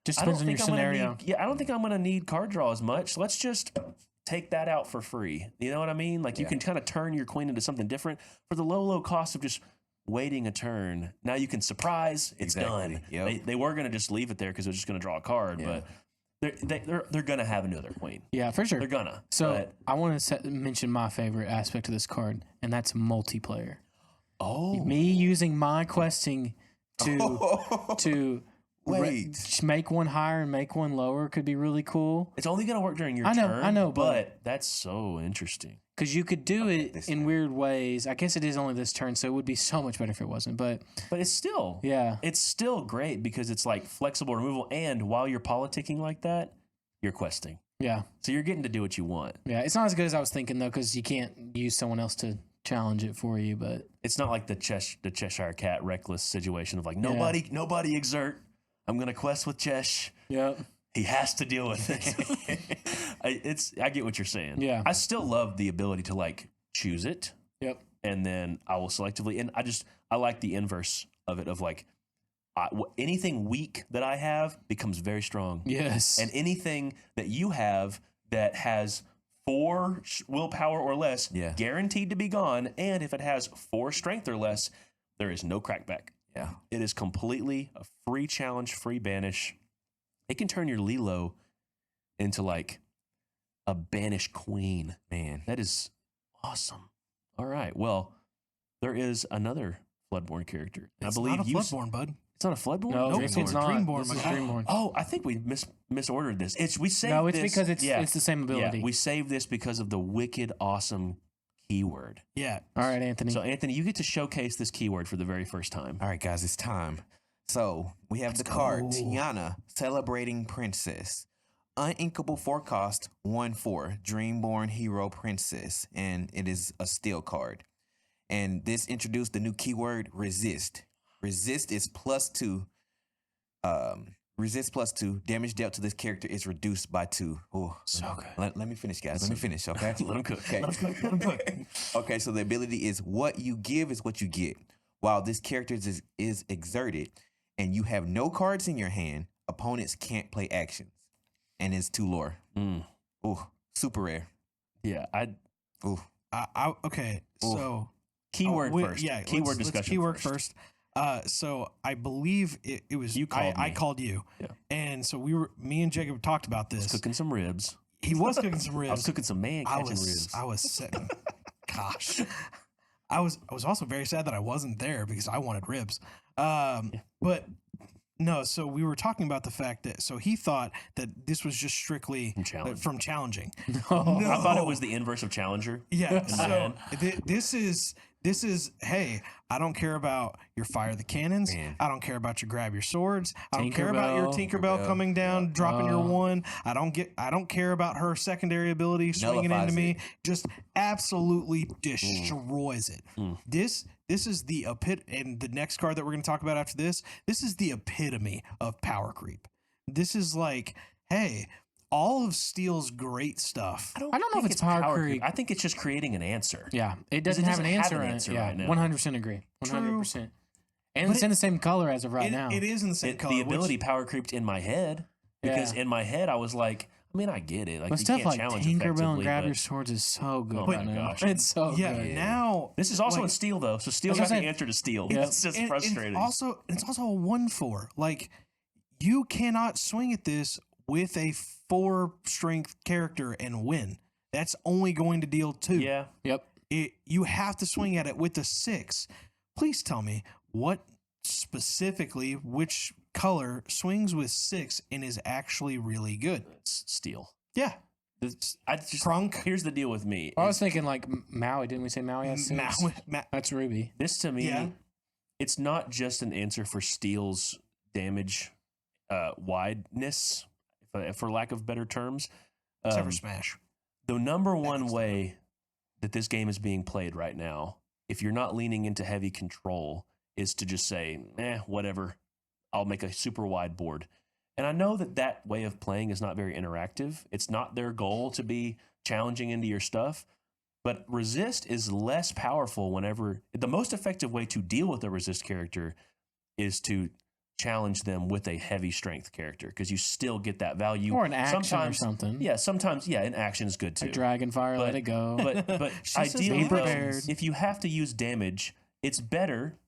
Just I don't depends on your think I'm gonna scenario. need, I don't think I'm going to need card draw as much. Let's just take that out for free. You know what I mean? Like you can kind of turn your queen into something different for the low cost of just waiting a turn. Now you can surprise. It's Exactly. done. Yep. They were going to just leave it there because they're just going to draw a card, Yeah. but they're going to have another queen. Yeah, for sure. They're gonna. So but- I want to mention my favorite aspect of this card, and that's multiplayer. oh, Me using my questing to Wait. make one higher and make one lower could be really cool. it's only going to work during your I know, turn. I know, but that's so interesting. Because you could do it this in turn. weird ways. I guess it is only this turn, so it would be so much better if it wasn't. But But it's still, yeah, it's still great because it's like flexible removal, and while you're politicking like that, you're questing. yeah, So you're getting to do what you want. yeah. It's not as good as I was thinking though, because you can't use someone else to challenge it for you. But It's not like the Cheshire Cat reckless situation of like nobody exert. I'm gonna quest with Chesh. yep, He has to deal with it. I get what you're saying. Yeah. I still love the ability to like choose it, yep, and then I will selectively. And I like the inverse of it of like anything weak that I have becomes very strong, yes, and anything that you have that has 4 willpower or less, Yeah. guaranteed to be gone. And if it has 4 strength or less, there is no crackback. Yeah. It is completely a free challenge, free banish. It can turn your Lilo into like a banished queen. Man. That is awesome. All right. Well, there is another Floodborn character. And It's I believe not a you. Floodborn, bud. It's not a Floodborn. no, Nope, it's it's not. Dreamborn, This my is guy. Dreamborn. Oh, I think we misordered this. We saved No, it's this- because it's the same ability. Yeah, we saved this because of the wicked awesome keyword. Yeah. All right, Anthony. So Anthony, you get to showcase this keyword for the very first time. All right, guys, it's time. So we have the card Tiana, Celebrating Princess. Uninkable 4-cost, 1/4, Dreamborn Hero Princess, and it is a steel card. And this introduced the new keyword resist. Resist is +2. Resist +2. Damage dealt to this character is reduced by 2. Oh, So good. Let me finish, guys. Let me finish, okay? Let him cook. Okay. Let him cook. Okay, so the ability is what you give is what you get. While this character is exerted and you have no cards in your hand, opponents can't play actions. And it's 2 lore. Ooh, super rare. Yeah, Ooh. Okay, Ooh. so keyword first. Yeah, keyword let's discussion. keyword first. So I believe it was You called I me. called you, Yeah. and so me and Jacob talked about this. Cooking some ribs. He was cooking some ribs. I was cooking some ribs. I was sitting. Gosh, I was also very sad that I wasn't there because I wanted ribs. But no, so we were talking about the fact that he thought that this was just strictly from challenging. I thought it was the inverse of challenger. Yeah. my So this is hey, I don't care about your fire the cannons. Man. I don't care about your grab your swords. I don't care about your Tinkerbell. Tinkerbell coming down, dropping your one. I don't care about her secondary ability swinging Nullifies into me. it. Just absolutely destroys it. This is the and the next card that we're going to talk about after this. This is the epitome of power creep. This is like, hey, all of Steel's great stuff. I don't know if it's power creep. I think it's just creating an answer. Yeah, it doesn't have an answer in it. Yeah, right now. 100% agree. 100%. And it's in the same color as of right now. It is in the same color. The ability power creeped in my head because in my head I was like, I mean, I get it. Like, But you stuff can't like challenge Tinkerbell and effectively, Grab but Your Swords is so good Oh right my now. gosh. It's so Yeah, good. now This is also like- in steel though, so steel's That's got what the I'm answer to steel. Yeah. It's just and frustrating. it's also a 1/4. Like you cannot swing at this with a 4 strength character and win. That's only going to deal 2. yeah, Yep. You have to swing at it with a 6. Please tell me what specifically which color swings with 6 and is actually really good. it's steel. Yeah. I just Trunk. Here's the deal with me. I was thinking like Maui. Didn't we say Maui has 6? That's Ruby. This to me, Yeah. it's not just an answer for steel's damage wideness, for lack of better terms. Except for Smash. The number one way that this game is being played right now, if you're not leaning into heavy control, is to just say, whatever, I'll make a super wide board. And I know that way of playing is not very interactive. It's not their goal to be challenging into your stuff. But resist is less powerful whenever the most effective way to deal with a resist character is to challenge them with a heavy strength character because you still get that value. Or an action sometimes, or something. Yeah, sometimes, an action is good too. Like Dragonfire, let it go. But She says ideally, be though, prepared. if you have to use damage, it's better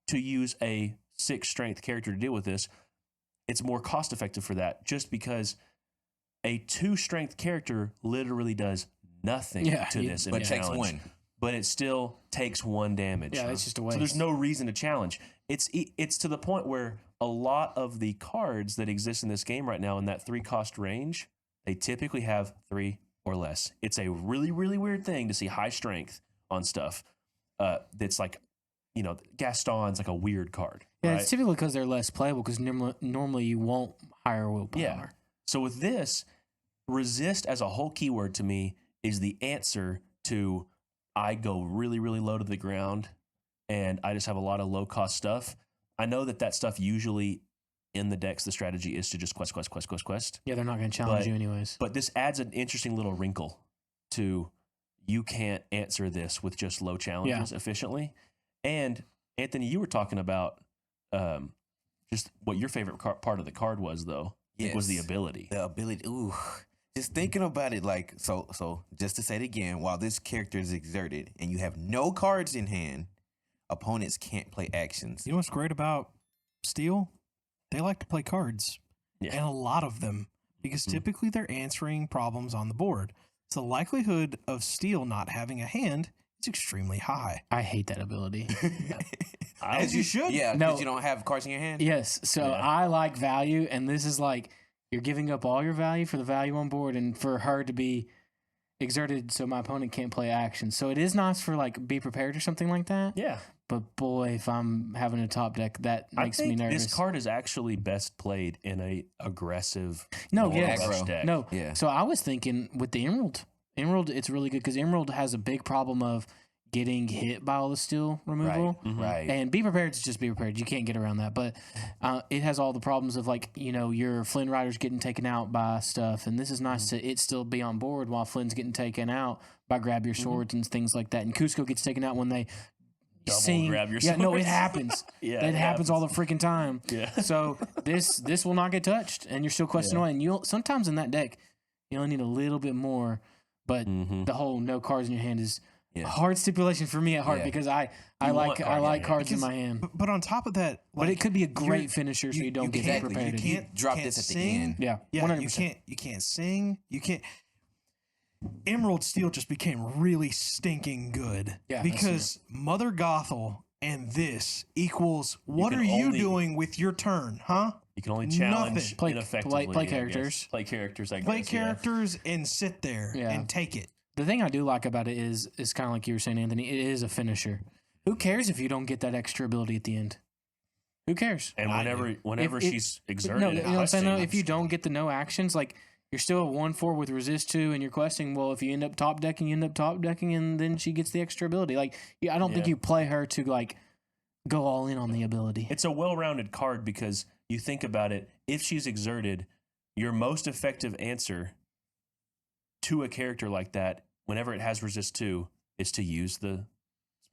to use a 6 strength character to deal with this. It's more cost effective for that just because a 2 strength character literally does nothing to this in but a takes challenge. 1. But it still takes 1 damage. Yeah, it's just a So waste. there's no reason to challenge. It's to the point where a lot of the cards that exist in this game right now in that 3 cost range, they typically have 3 or less. It's a really, really weird thing to see high strength on stuff. That's like, Gaston's like a weird card. Yeah, right? it's typically because they're less playable because normally you won't higher willpower. Yeah. So with this, resist as a whole keyword to me is the answer to I go really, really low to the ground and I just have a lot of low cost stuff. I know that stuff usually in the decks, the strategy is to just quest. Yeah, they're not going to challenge you anyways. But this adds an interesting little wrinkle to you can't answer this with just low challenges efficiently. And Anthony, you were talking about just what your favorite part of the card was, though. It was the Yes. ability. The ability. Ooh. Just thinking about it, like, so just to say it again, while this character is exerted and you have no cards in hand, opponents can't play actions. You know what's great about Steel? They like to play cards. Yeah. And a lot of them. Because typically they're answering problems on the board. So the likelihood of Steel not having a hand is extremely high. I hate that ability. As you should. Yeah, No. because you don't have cards in your hand. Yes. So Yeah. I like value, and this is like you're giving up all your value for the value on board and for her to be exerted so my opponent can't play action. So it is nice for like be prepared or something like that. Yeah. But boy, if I'm having a top deck, that I makes me think nervous. this card is actually best played in a aggressive No, more yeah. rush Aggro. deck. No. Yeah. So I was thinking with the Emerald. Emerald, it's really good because Emerald has a big problem of getting hit by all the steel removal. Mhm. Right. And be prepared to just be prepared. You can't get around that. But it has all the problems of like, your Flynn Riders getting taken out by stuff. And this is nice to it still be on board while Flynn's getting taken out by Grab Your Swords and things like that. And Cusco gets taken out when they double sing. grab your Yeah, no, it swords. happens. Yeah, it happens all the freaking time. Yeah. So this will not get touched, and you're still questing away. And you sometimes in that deck, you only need a little bit more. But the whole no cards in your hand is a hard stipulation for me at heart because I like cards in my hand. But on top of that, But it could be a great finisher, so you don't get can't- prepared. you can't drop this at the end. Yeah, Yeah, 100%. you can't sing. You can't. Emerald Steel just became really stinking good. Yeah, because Mother Gothel and this equals what can are you only- doing with your turn, huh? You can only challenge Nothing. Play- ineffectively. play I guess. characters. Play characters, I guess. Play yeah. characters and sit there Yeah. and take it. The thing I do like about it is kind of like you were saying, Anthony. It is a finisher. Who cares if you don't get that extra ability at the end? Who cares? And whenever If- she's exerted, No, you know what I'm saying? Though? If you questing, don't get the no actions, like you're still at 1/4 with resist 2, and you're questing. Well, if you end up top decking, and then she gets the extra ability. Like, I don't think Yeah. you play her to like go all in on the ability. it's a well-rounded card because you think about it. If she's exerted, your most effective answer to a character like that, whenever it has resist 2, is to use the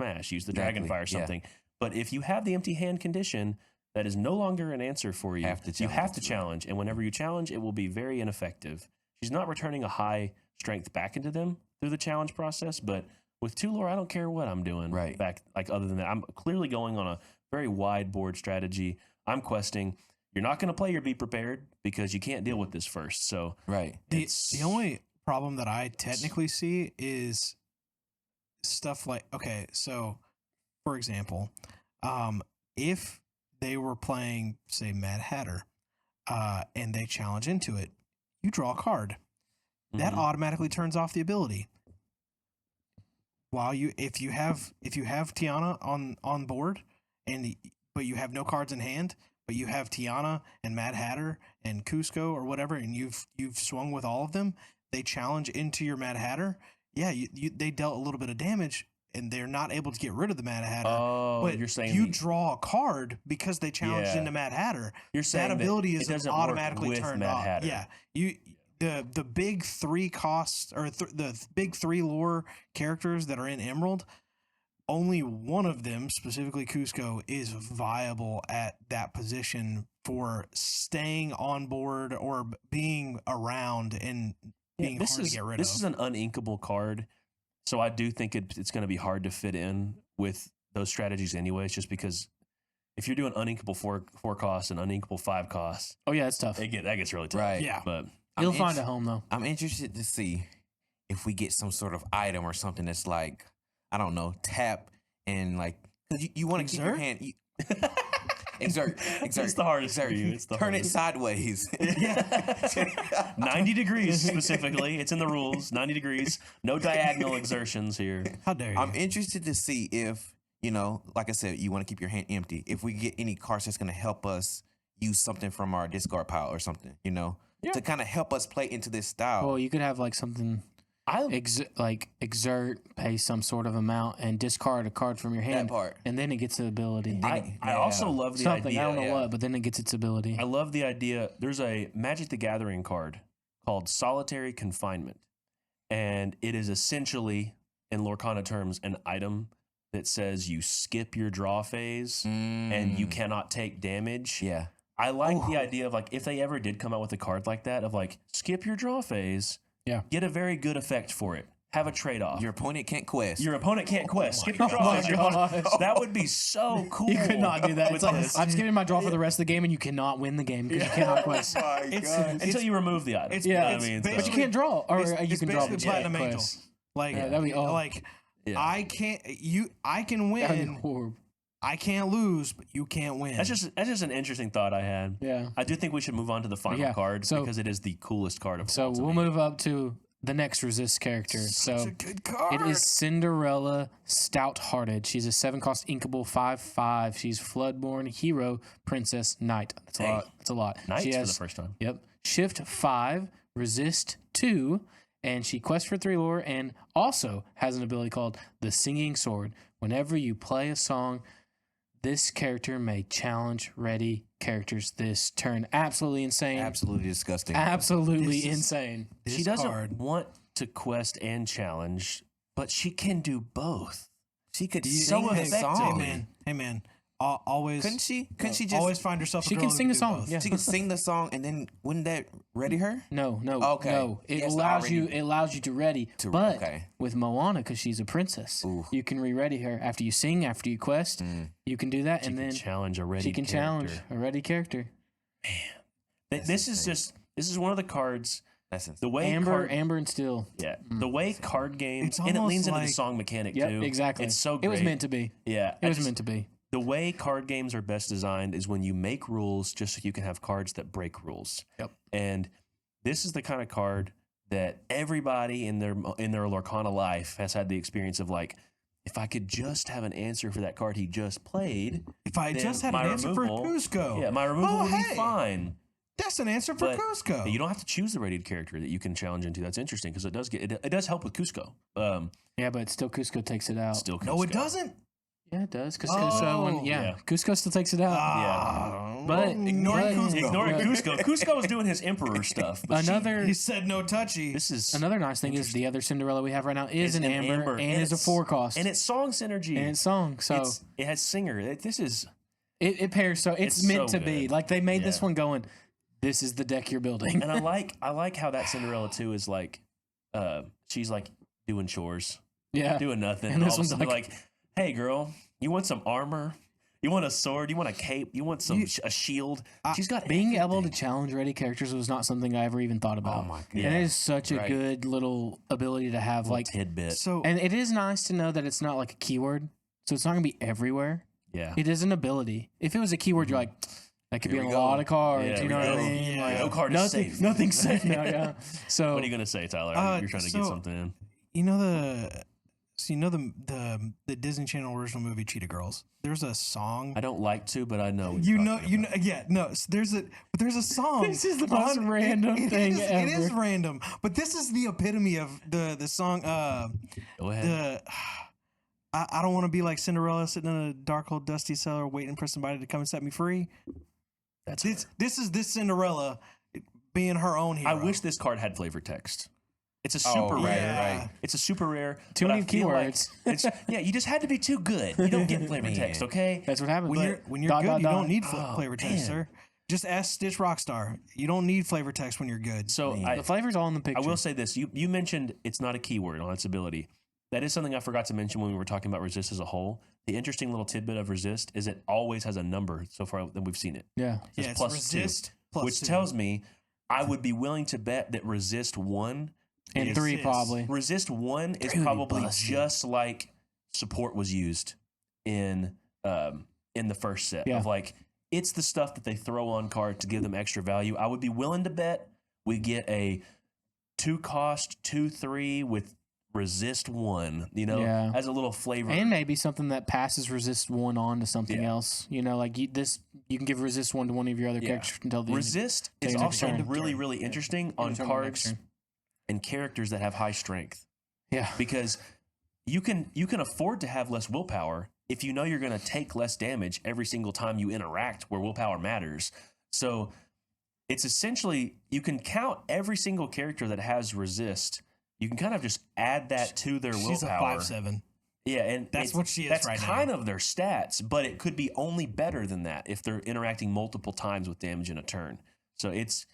smash, use the Exactly, dragon fire or yeah. something. But if you have the empty hand condition, that is no longer an answer for you. Have to You challenge have to it. challenge, and whenever you challenge, it will be very ineffective. She's not returning a high strength back into them through the challenge process, but with 2 lore, I don't care what I'm doing. Right. Back, like other than that, I'm clearly going on a very wide board strategy. I'm questing. You're not going to play your be prepared because you can't deal with this first. So Right. The only problem that I technically see is stuff like, okay, so for example, if they were playing, say, Mad Hatter, and they challenge into it, you draw a card. That Mhm. automatically turns off the ability. While if you have Tiana on board, but you have no cards in hand, but you have Tiana and Mad Hatter and Cusco or whatever, and you've swung with all of them, they challenge into your Mad Hatter. Yeah, they dealt a little bit of damage, and they're not able to get rid of the Mad Hatter. Oh, but you're saying you the- draw a card because they challenged Yeah. into Mad Hatter. You're saying that that ability it is doesn't work automatically with turned Mad off. Hatter. Yeah, the big 3 costs or the big 3 lore characters that are in Emerald, only one of them, specifically Cusco, is viable at that position for staying on board or being around and being hard to get rid of. This is an uninkable card, so I do think it's going to be hard to fit in with those strategies anyways, just because if you're doing uninkable 4 costs and uninkable 5 costs, Oh yeah, it's tough. that gets really tough. Right. Yeah. But You'll I'm find int- a home though. I'm interested to see if we get some sort of item or something that's like, I don't know, tap and like, because you want to keep your Exert? hand. Exert. It's the hardest for you. It's the Turn hardest. it sideways. 90 degrees specifically. It's in the rules. 90 degrees. No diagonal exertions here. How dare you? I'm interested to see if, like I said, you want to keep your hand empty. If we get any cards that's going to help us use something from our discard pile or something, to kind of help us play into this style. Well, you could have like something exert, pay some sort of amount, and discard a card from your hand, part. and then it gets the ability. I also love the Something idea. I don't know what, but then it gets its ability. I love the idea. There's a Magic the Gathering card called Solitary Confinement. And it is essentially, in Lorcana terms, an item that says you skip your draw phase and you cannot take damage. Yeah. I like the idea of like if they ever did come out with a card like that of like skip your draw phase, get a very good effect for it. Have a trade-off. Your opponent can't quest. Your opponent can't quest. Skip your draw my phase. gosh. That would be so cool. You could not do that. with It's like this. I'm skipping my draw for the rest of the game, and you cannot win the game because you cannot quest. Until you remove the item. it's- You know what it's I mean? basically- But you can't draw, or It's- you it's can draw. basically but you can't Platinum Angel. quest. Like, Yeah, that'd be Yeah. I can't. I can That'd be win. horrible. I can't lose, but you can't win. That's just an interesting thought I had. Yeah. I do think we should move on to the final Yeah, card so- because it is the coolest card of So all to we'll me. move up to the next resist character. Such So a good card. it is Cinderella Stout-Hearted. She's a 7-cost inkable 5/5. She's Floodborn hero princess knight. That's a lot. That's a lot. Knights She for has, the first time. Yep. Shift 5, resist 2, and she quests for 3 lore and also has an ability called the Singing Sword. Whenever you play a song, this character may challenge ready characters this turn. Absolutely insane. Absolutely disgusting. Absolutely This is- insane. She doesn't want to quest and challenge, but she can do both. She could So sing a effective. song. Hey man, always Couldn't she? Couldn't she just? always find yourself. She a can girl who sing a do song. both. Yeah. She could sing the song, and then wouldn't that ready her? No. Okay. No. It Yes, allows already- you. It allows you to ready. To- but okay. with Moana, because she's a princess, Ooh. you can re-ready her after you sing, after you quest. You can do that, She and can then challenge a ready she can challenge character. a ready character. This is this is one of the cards. That's The way Amber and Steel. yeah, the way card games, it's and it almost leans into the like- song mechanic Yep, too. exactly. It's so great. It was meant to be. Yeah, It was meant to be. The way card games are best designed is when you make rules just so you can have cards that break rules. Yep. And this is the kind of card that everybody in their Lorcana life has had the experience of, like, if I could just have an answer for that card he just played. If I then just had an my answer removal- for Cusco, Yeah, my removal would hey, be fine. That's an answer for But Cusco. You don't have to choose the rated character that you can challenge into. That's interesting because it does help with Cusco. Yeah, but still Cusco takes it out. Still Cusco. No, it doesn't. Yeah, it does. Because Oh, yeah. Cusco still takes it out. But ignoring Cusco. Ignoring Yeah. Cusco. Cusco is doing his emperor stuff. But Another He said no touchy. this is another nice thing is the other Cinderella we have right now is an amber, and is a it's- 4-cost and it's song synergy. and it's song. So it has singer. This is it pairs. So it's it's meant so to be. good. Like they made this Yeah. one going. This is the deck you're building. and I like how that Cinderella too is like she's like doing chores, Yeah. doing nothing. And And this all of a one's sudden like, hey girl, you want some armor? You want a sword? You want a cape? You want a shield? She's got Being able to everything. challenge ready characters was not something I ever even thought about. Oh my Yeah. And it is such a Right. good little ability to have. Like, tidbit. So and it is nice to know that it's not like a keyword, so it's not gonna be everywhere. Yeah. It is an ability. If it was a keyword, you're like, that could Here be on we a lot go. of cards. Yeah, you know we what I go. mean? Yeah. Like, No card is nothing, safe. Nothing's safe now. Yeah. So What are you gonna say, Tyler? You're trying to get something in. you know the Disney Channel original movie Cheetah Girls. There's a song. I don't like to, but I know. what You you're know, talking about. yeah, no. There's a song. This is the most random thing It is ever. random, but this is the epitome of the song. Go ahead. I don't want to be like Cinderella sitting in a dark, cold, dusty cellar waiting for somebody to come and set me free. That's This is this Cinderella being her own hero. I wish this card had flavor text. It's a super right, rare. right. It's a super rare. Too but I many feel like keywords. it's, yeah, you just had to be too good. You don't get flavor Man. text, okay? that's what happens. When you're Dot, good, dot, you dot. don't need Oh, flavor text, man. sir. Just ask Stitch Rockstar. You don't need flavor text when you're good. So Man. I, The flavor's all in the I picture. will say this: you mentioned it's not a keyword on its ability. That is something I forgot to mention when we were talking about resist as a whole. The interesting little tidbit of resist is it always has a number so far that we've seen it. Yeah. yeah, It's it's plus resist two, plus which 2. tells me I would be willing to bet that resist 1 And Yes, 3 yes. probably. Resist 1 is Really probably busted. just like support was used in the first set Yeah. of like it's the stuff that they throw on card to give them extra value. I would be willing to bet we get a 2-cost 2/3 with resist 1, Yeah. as a little flavor. And maybe something that passes resist 1 on to something Yeah. else. You know, like you can give resist 1 to one of your other Yeah. characters until the end. resist Take is it next also turn. really, really interesting on End of turn, next cards turn. and characters that have high strength. Yeah. Because you can afford to have less willpower if you know you're going to take less damage every single time you interact where willpower matters. So it's essentially you can count every single character that has resist. You can kind of just add that to their She's a willpower. 5/7. Yeah, and That's it's- what she is that's right now. kind of their stats, but it could be only better than that if they're interacting multiple times with damage in a turn. So it's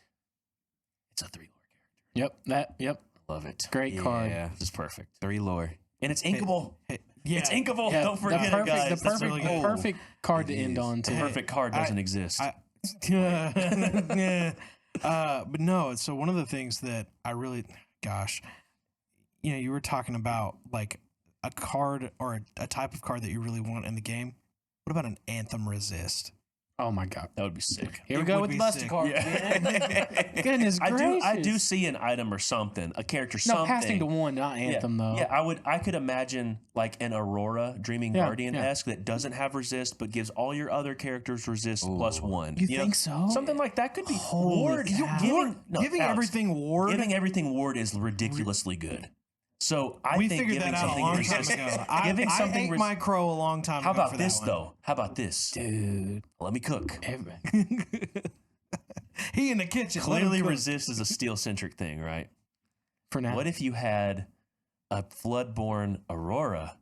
a 3-lore character. Yep. Love it. Great card. Yeah, This is perfect. 3 lore. And it's inkable. Yeah. It's inkable. Yeah, Don't forget it, guys. The That's perfect, really the good. perfect card to end is. on too. The perfect card doesn't exist. But no, so one of the things that I really, gosh, you were talking about like a card or a type of card that you really want in the game. What about an Anthem Resist? Oh my god. That would be sick. Here we It go would with the be Buster sick. card. Yeah. Goodness I do gracious. see an item or something, a character, No, something. passing to 1, not Anthem though. Yeah, I could imagine like an Aurora Dreaming Yeah, Guardian esque that doesn't have resist but gives all your other characters resist plus 1. You know, think so? Something like that could be Holy ward. cow. Giving Alex, everything ward. Giving everything ward is ridiculously good. So I we think figured giving that out a something long resist, time ago. giving I something ate res- my crow a long time How ago. about for this that one. though? How about this? Dude. Let me cook. He in the kitchen. let Clearly, him cook. resist is a steel centric thing, right? For now. What if you had a Floodborn Aurora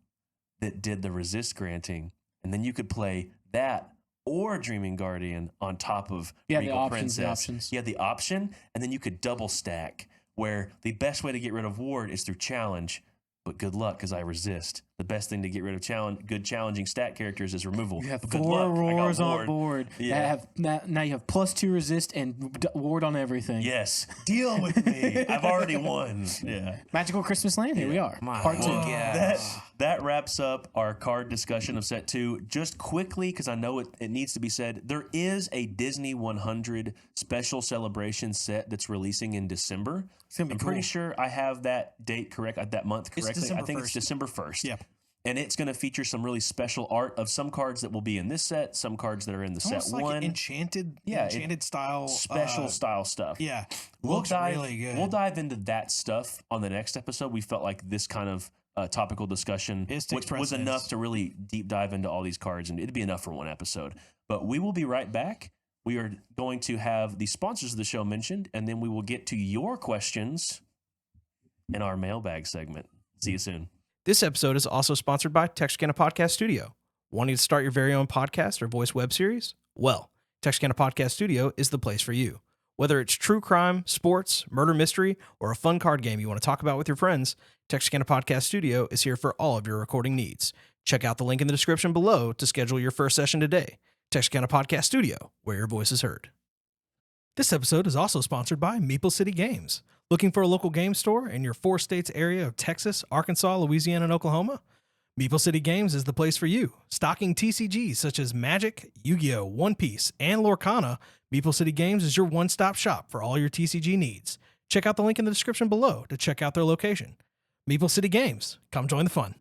that did the resist granting, and then you could play that or Dreaming Guardian on top of Yeah, Regal the options, Princess. the options. You had the option, and then you could double stack, where the best way to get rid of ward is through challenge. But good luck, because I resist. The best thing to get rid of good challenging stat characters is removal. You have But good 4 luck, I got roars on ward. board. Yeah. Now you have +2 resist and ward on everything. Yes, deal with me. I've already won. Yeah. Magical Christmas Land. Here we are. My Part 2. God. That wraps up our card discussion of set 2. Just quickly, because I know it needs to be said, there is a Disney 100 special celebration set that's releasing in December. It's gonna be I'm cool. pretty sure I have that date correct, that month It's correctly. I December think it's 1st. December 1st. Yep. And it's going to feature some really special art of some cards that will be in this set, some cards that are in the Almost set like 1. enchanted style. Special style stuff. Yeah. We'll Looks dive, really good. We'll dive into that stuff on the next episode. We felt like this kind of topical discussion It takes was enough precedence. to really deep dive into all these cards, and it'd be enough for one episode. But we will be right back. We are going to have the sponsors of the show mentioned, and then we will get to your questions in our mailbag segment. See you soon. This episode is also sponsored by Texarkana Podcast Studio. Wanting to start your very own podcast or voice web series? Well, Texarkana Podcast Studio is the place for you. Whether it's true crime, sports, murder mystery, or a fun card game you want to talk about with your friends, Texarkana Podcast Studio is here for all of your recording needs. Check out the link in the description below to schedule your first session today. Texarkana Podcast Studio, where your voice is heard. This episode is also sponsored by Maple City Games. Looking for a local game store in your 4 states area of Texas, Arkansas, Louisiana, and Oklahoma? Maple City Games is the place for you. Stocking TCGs such as Magic, Yu-Gi-Oh!, One Piece, and Lorcana, Maple City Games is your one-stop shop for all your TCG needs. Check out the link in the description below to check out their location. Maple City Games, come join the fun.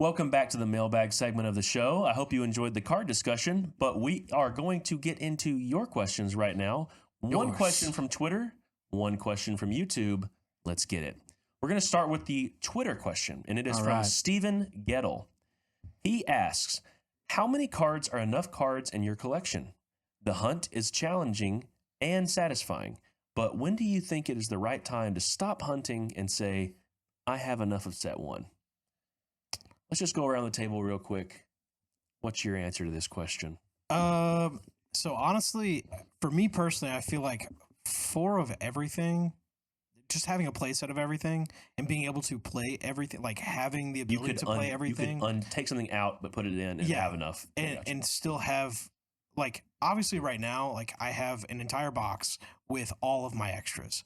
Welcome back to the mailbag segment of the show. I hope you enjoyed the card discussion, but we are going to get into your questions right now. One question from Twitter, one question from YouTube. Let's get it. We're going to start with the Twitter question, and it is from Steven Gettle. He asks, how many cards are enough cards in your collection? The hunt is challenging and satisfying, but when do you think it is the right time to stop hunting and say, I have enough of set 1? Let's just go around the table real quick. What's your answer to this question? So honestly, for me personally, I feel like 4 of everything, just having a play set of everything and being able to play everything, like having the ability to play everything. You could take something out, but put it in and have enough. And still have, like, obviously right now, like I have an entire box with all of my extras.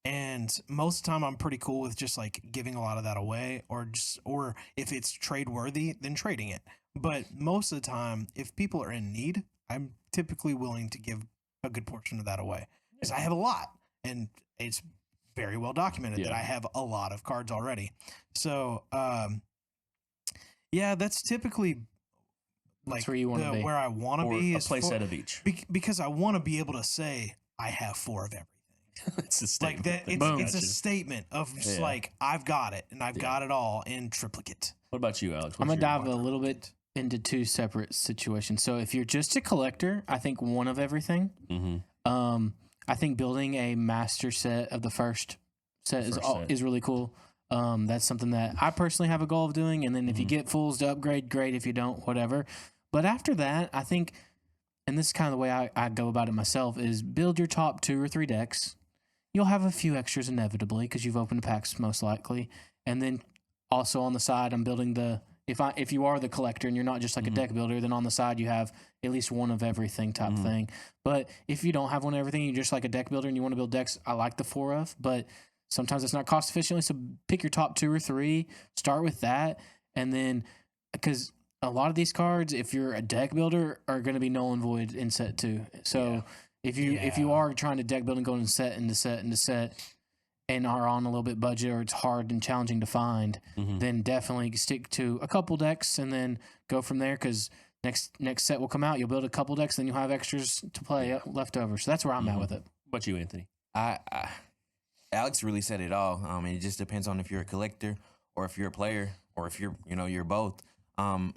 And most of the time I'm pretty cool with just like giving a lot of that away, or if it's trade worthy, then trading it. But most of the time, if people are in need, I'm typically willing to give a good portion of that away because I have a lot, and it's very well documented that I have a lot of cards already. So, yeah, that's typically like where you want to be. Where I want to be a is play set of each. Because I want to be able to say I have 4 of everything. It's a statement. Like that, it's a statement of just like I've got it and I've got it all in triplicate. What about you, Alex? I'm going to dive a little bit into 2 separate situations. So if you're just a collector, I think 1 of everything. Mm-hmm. I think building a master set of the first set is really cool. That's something that I personally have a goal of doing. And then if you get fulls to upgrade, great. If you don't, whatever. But after that, I think, and this is kind of the way I go about it myself, is build your top 2 or 3 decks. You'll have a few extras inevitably because you've opened packs most likely. And then also on the side, I'm building if you are the collector and you're not just like a deck builder, then on the side you have at least 1 of everything type thing. But if you don't have 1 of everything, you're just like a deck builder and you want to build decks, I like the 4 of, but sometimes it's not cost efficiently. So pick your top 2 or 3, start with that. And then, because a lot of these cards, if you're a deck builder, are going to be null and void in set 2. So if you are trying to deck build and go into set and are on a little bit budget, or it's hard and challenging to find, then definitely stick to a couple decks and then go from there. Because next set will come out, you'll build a couple decks, then you'll have extras to play left over. So that's where I'm at with it. What about you, Anthony? Alex really said it all. It just depends on if you're a collector or if you're a player or if you're both. I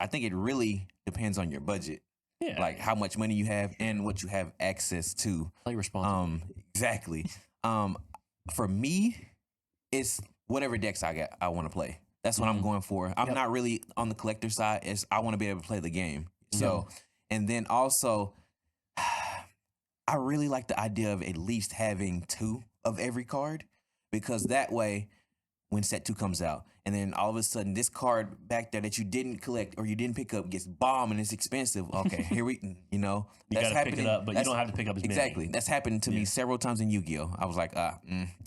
think it really depends on your budget. Yeah. Like how much money you have and what you have access to. Play responsibly. Exactly. For me, it's whatever decks I want to play. That's what I'm going for. I'm not really on the collector side. I want to be able to play the game. So, and then also, I really like the idea of at least having 2 of every card, because that way, when set 2 comes out, and then all of a sudden this card back there that you didn't collect or you didn't pick up gets bombed and it's expensive. Okay, here we, You got to pick it up, but you don't have to pick up as many. Exactly. That's happened to me several times in Yu-Gi-Oh! I was like, I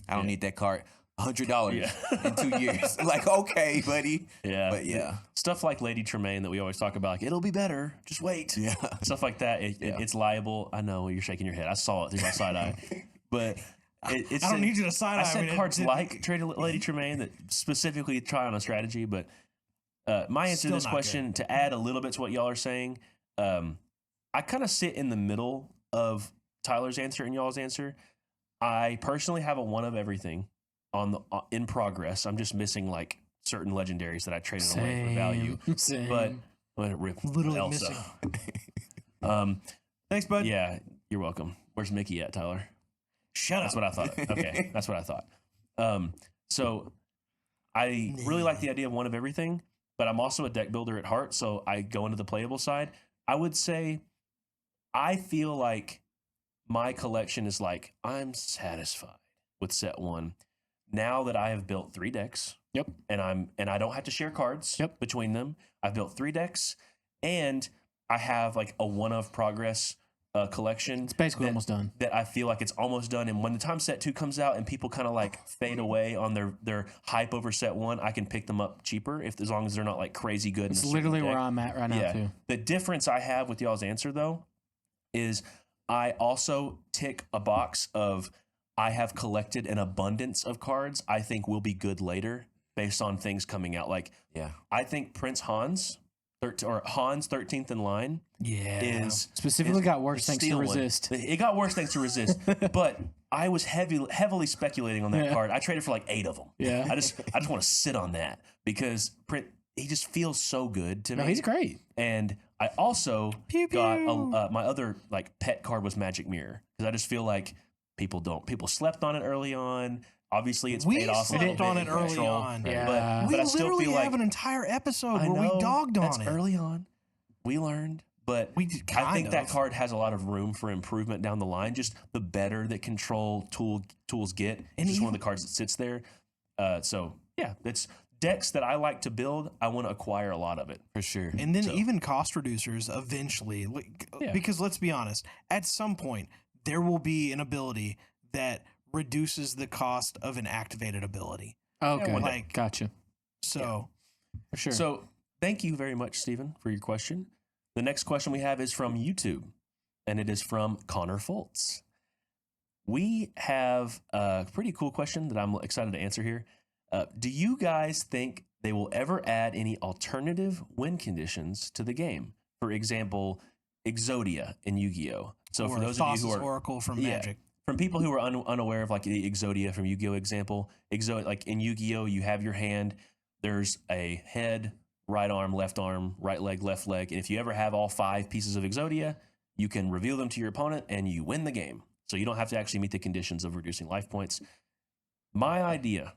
don't need that card. $100 in 2 years. Like, okay, buddy. Yeah. But stuff like Lady Tremaine that we always talk about, like, it'll be better. Just wait. Yeah. Stuff like that. It's liable. I know you're shaking your head. I saw it through my side eye. But it's I don't need you to side eye. I said cards like Lady Tremaine that specifically try on a strategy. But my answer to this question, to add a little bit to what y'all are saying, I kind of sit in the middle of Tyler's answer and y'all's answer. I personally have a 1 of everything in progress. I'm just missing like certain legendaries that I traded away for value. But rip Literally Elsa. missing. Thanks, bud. Yeah, you're welcome. Where's Mickey at, Tyler? Shut That's up. what I thought. Okay, that's what I thought. So I really like the idea of 1 of everything, but I'm also a deck builder at heart, so I go into the playable side. I would say I feel like my collection is like, I'm satisfied with set 1. Now that I have built 3 decks, and I don't have to share cards between them. I've built 3 decks, and I have like a 1 of progress collection. It's basically almost done. That I feel like it's almost done. And when the time set 2 comes out and people kind of like fade away on their hype over set 1, I can pick them up cheaper as long as they're not like crazy good. It's literally where I'm at right now too. The difference I have with y'all's answer though is I also tick a box of I have collected an abundance of cards I think will be good later based on things coming out. Like, I think Prince Hans, Hans 13th in line, is specifically got worse thanks to Resist. It got worse thanks to Resist, but I was heavily speculating on that card. I traded for like 8 of them. Yeah, I just want to sit on that because he just feels so good to me. He's great. And I also got my other like pet card was Magic Mirror because I just feel like people slept on it early on. Obviously, it's paid off. We slept on it early on. Yeah. But I still literally feel like have an entire episode where we dogged on that's it. Early on, we learned. But I think that card has a lot of room for improvement down the line. Just the better that control tools get. It's just one of the cards that sits there. So yeah, it's decks that I like to build. I want to acquire a lot of it for sure. And then even cost reducers eventually, because let's be honest, at some point there will be an ability that reduces the cost of an activated ability. Okay, gotcha. So, for sure. So thank you very much, Stephen, for your question. The next question we have is from YouTube, and it is from Connor Foltz. We have a pretty cool question that I'm excited to answer here. Do you guys think they will ever add any alternative win conditions to the game? For example, Exodia in Yu-Gi-Oh! So for those of you who are Oracle from Magic. From people who are unaware of like the Exodia from Yu-Gi-Oh! Example, like in Yu-Gi-Oh! You have your hand, there's a head, right arm, right leg, left leg. And if you ever have all 5 pieces of Exodia, you can reveal them to your opponent and you win the game. So you don't have to actually meet the conditions of reducing life points. My idea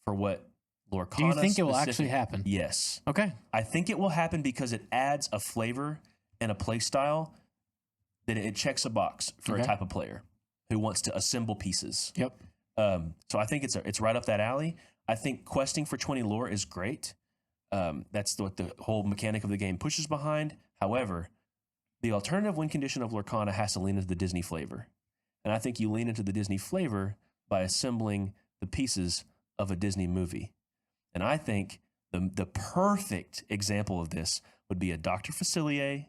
for what Lorcana... Do you think it will actually happen? Yes. Okay. I think it will happen because it adds a flavor and a play style that it checks a box for a type of player who wants to assemble pieces. Yep. So I think it's right up that alley. I think questing for 20 lore is great. That's what the whole mechanic of the game pushes behind. However, the alternative win condition of Lorcana has to lean into the Disney flavor. And I think you lean into the Disney flavor by assembling the pieces of a Disney movie. And I think the perfect example of this would be a Dr. Facilier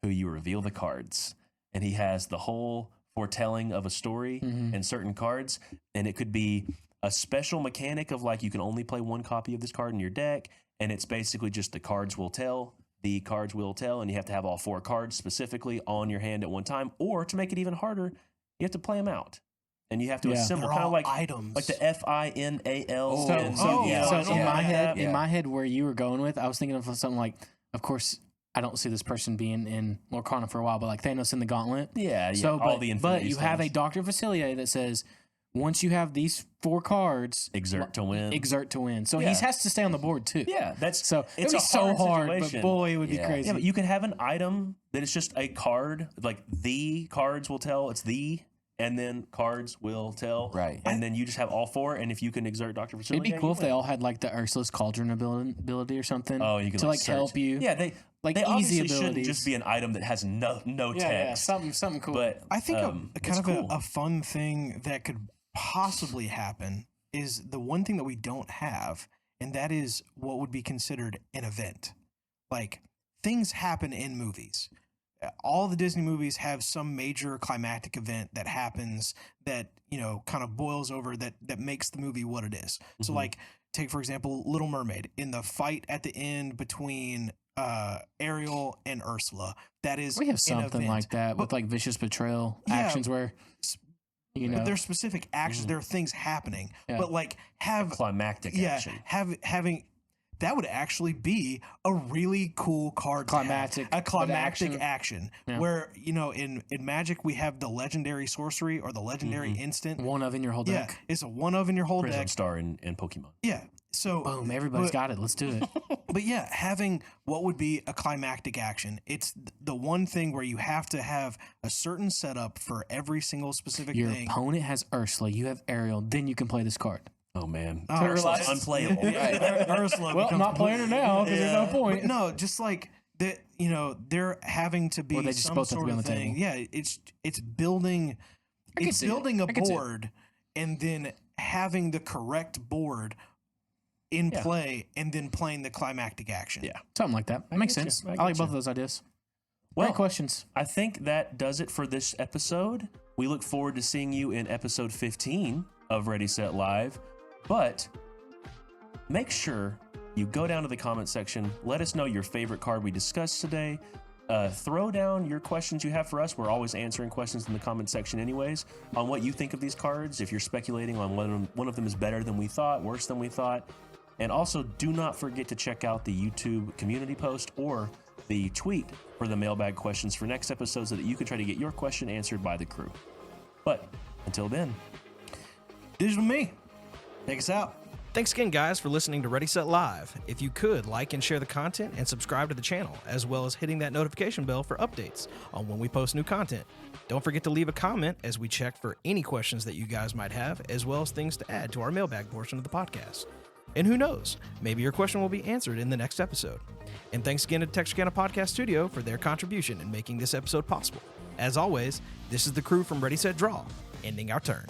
who you reveal the cards. And he has the whole foretelling of a story and certain cards. And it could be a special mechanic of like you can only play 1 copy of this card in your deck. And it's basically just the cards will tell, and you have to have all 4 cards specifically on your hand at one time. Or to make it even harder, you have to play them out. And you have to assemble kind of like items, like the FINAL. So in my head, where you were going with, I was thinking of something like, of course, I don't see this person being in Lorcana for a while, but like Thanos in the Gauntlet. Yeah. So, all the but you Infinity have a Stones. Dr. Facilier that says, once you have these 4 cards, Exert to win. Exert to win. So Yeah. he has to stay on the board too. Yeah, that's So it's it'd be a so hard, situation. but boy, it would be Yeah. crazy. Yeah, but you can have an item that is just a card, like the cards will tell it's the, and then cards will tell. Right. And then you just have all 4, and if you can exert Dr. Facility, It'd be cool if they all had like the Ursula's Cauldron ability or something. Oh, you can to like search. help you. Yeah, they Like they easy obviously abilities. shouldn't just be an item that has no yeah, text. something cool. But I think a kind it's of cool. a fun thing that could possibly happen is the one thing that we don't have, and that is what would be considered an event. Like, things happen in movies. All the Disney movies have some major climactic event that happens that, you know, kind of boils over that makes the movie what it is. So, Mhm. like, take, for example, Little Mermaid. In the fight at the end between Ariel and Ursula, that is we have an something event. like that with But- like vicious betrayal Yeah. actions where you know But there's specific actions. There are things happening. Yeah. But like have climactic yeah action. having that would actually be a really cool card. to have. Climactic, a but climactic action. action. Yeah. Where you know in Magic we have the legendary sorcery or the legendary instant. one of in your whole Yeah, deck. it's a one of in your whole Prism deck. Star in Pokemon. Yeah. So Boom, everybody's but- got it. Let's do it. But yeah, having what would be a climactic action, it's the one thing where you have to have a certain setup for every single specific Your thing. opponent has Ursula, you have Ariel, then you can play this card. Oh man, Oh, Ursula's Ursula's- unplayable. Ursula Well, becomes not playing her now because there's no point. But no, just like that, you know, they're having to be Or they just some both have to sort be on of the thing. table. Yeah, it's building, can it's see it. building a I can see it. board, and then having the correct board in Yeah. play, and then playing the climactic action. Yeah. Something like that. That makes get you. sense. I I, get like both you. of those ideas. Well, Great questions. I think that does it for this episode. We look forward to seeing you in episode 15 of Ready Set Live. But make sure you go down to the comment section. Let us know your favorite card we discussed today. Throw down your questions you have for us. We're always answering questions in the comment section anyways on what you think of these cards. If you're speculating on one of them is better than we thought, worse than we thought. And also do not forget to check out the YouTube community post or the tweet for the mailbag questions for next episode so that you can try to get your question answered by the crew. But until then, Digital Me, take us out. Thanks again, guys, for listening to Ready Set Live. If you could, like and share the content and subscribe to the channel, as well as hitting that notification bell for updates on when we post new content. Don't forget to leave a comment as we check for any questions that you guys might have, as well as things to add to our mailbag portion of the podcast. And who knows, maybe your question will be answered in the next episode. And thanks again to Texarkana Podcast Studio for their contribution in making this episode possible. As always, this is the crew from Ready Set Draw, ending our turn.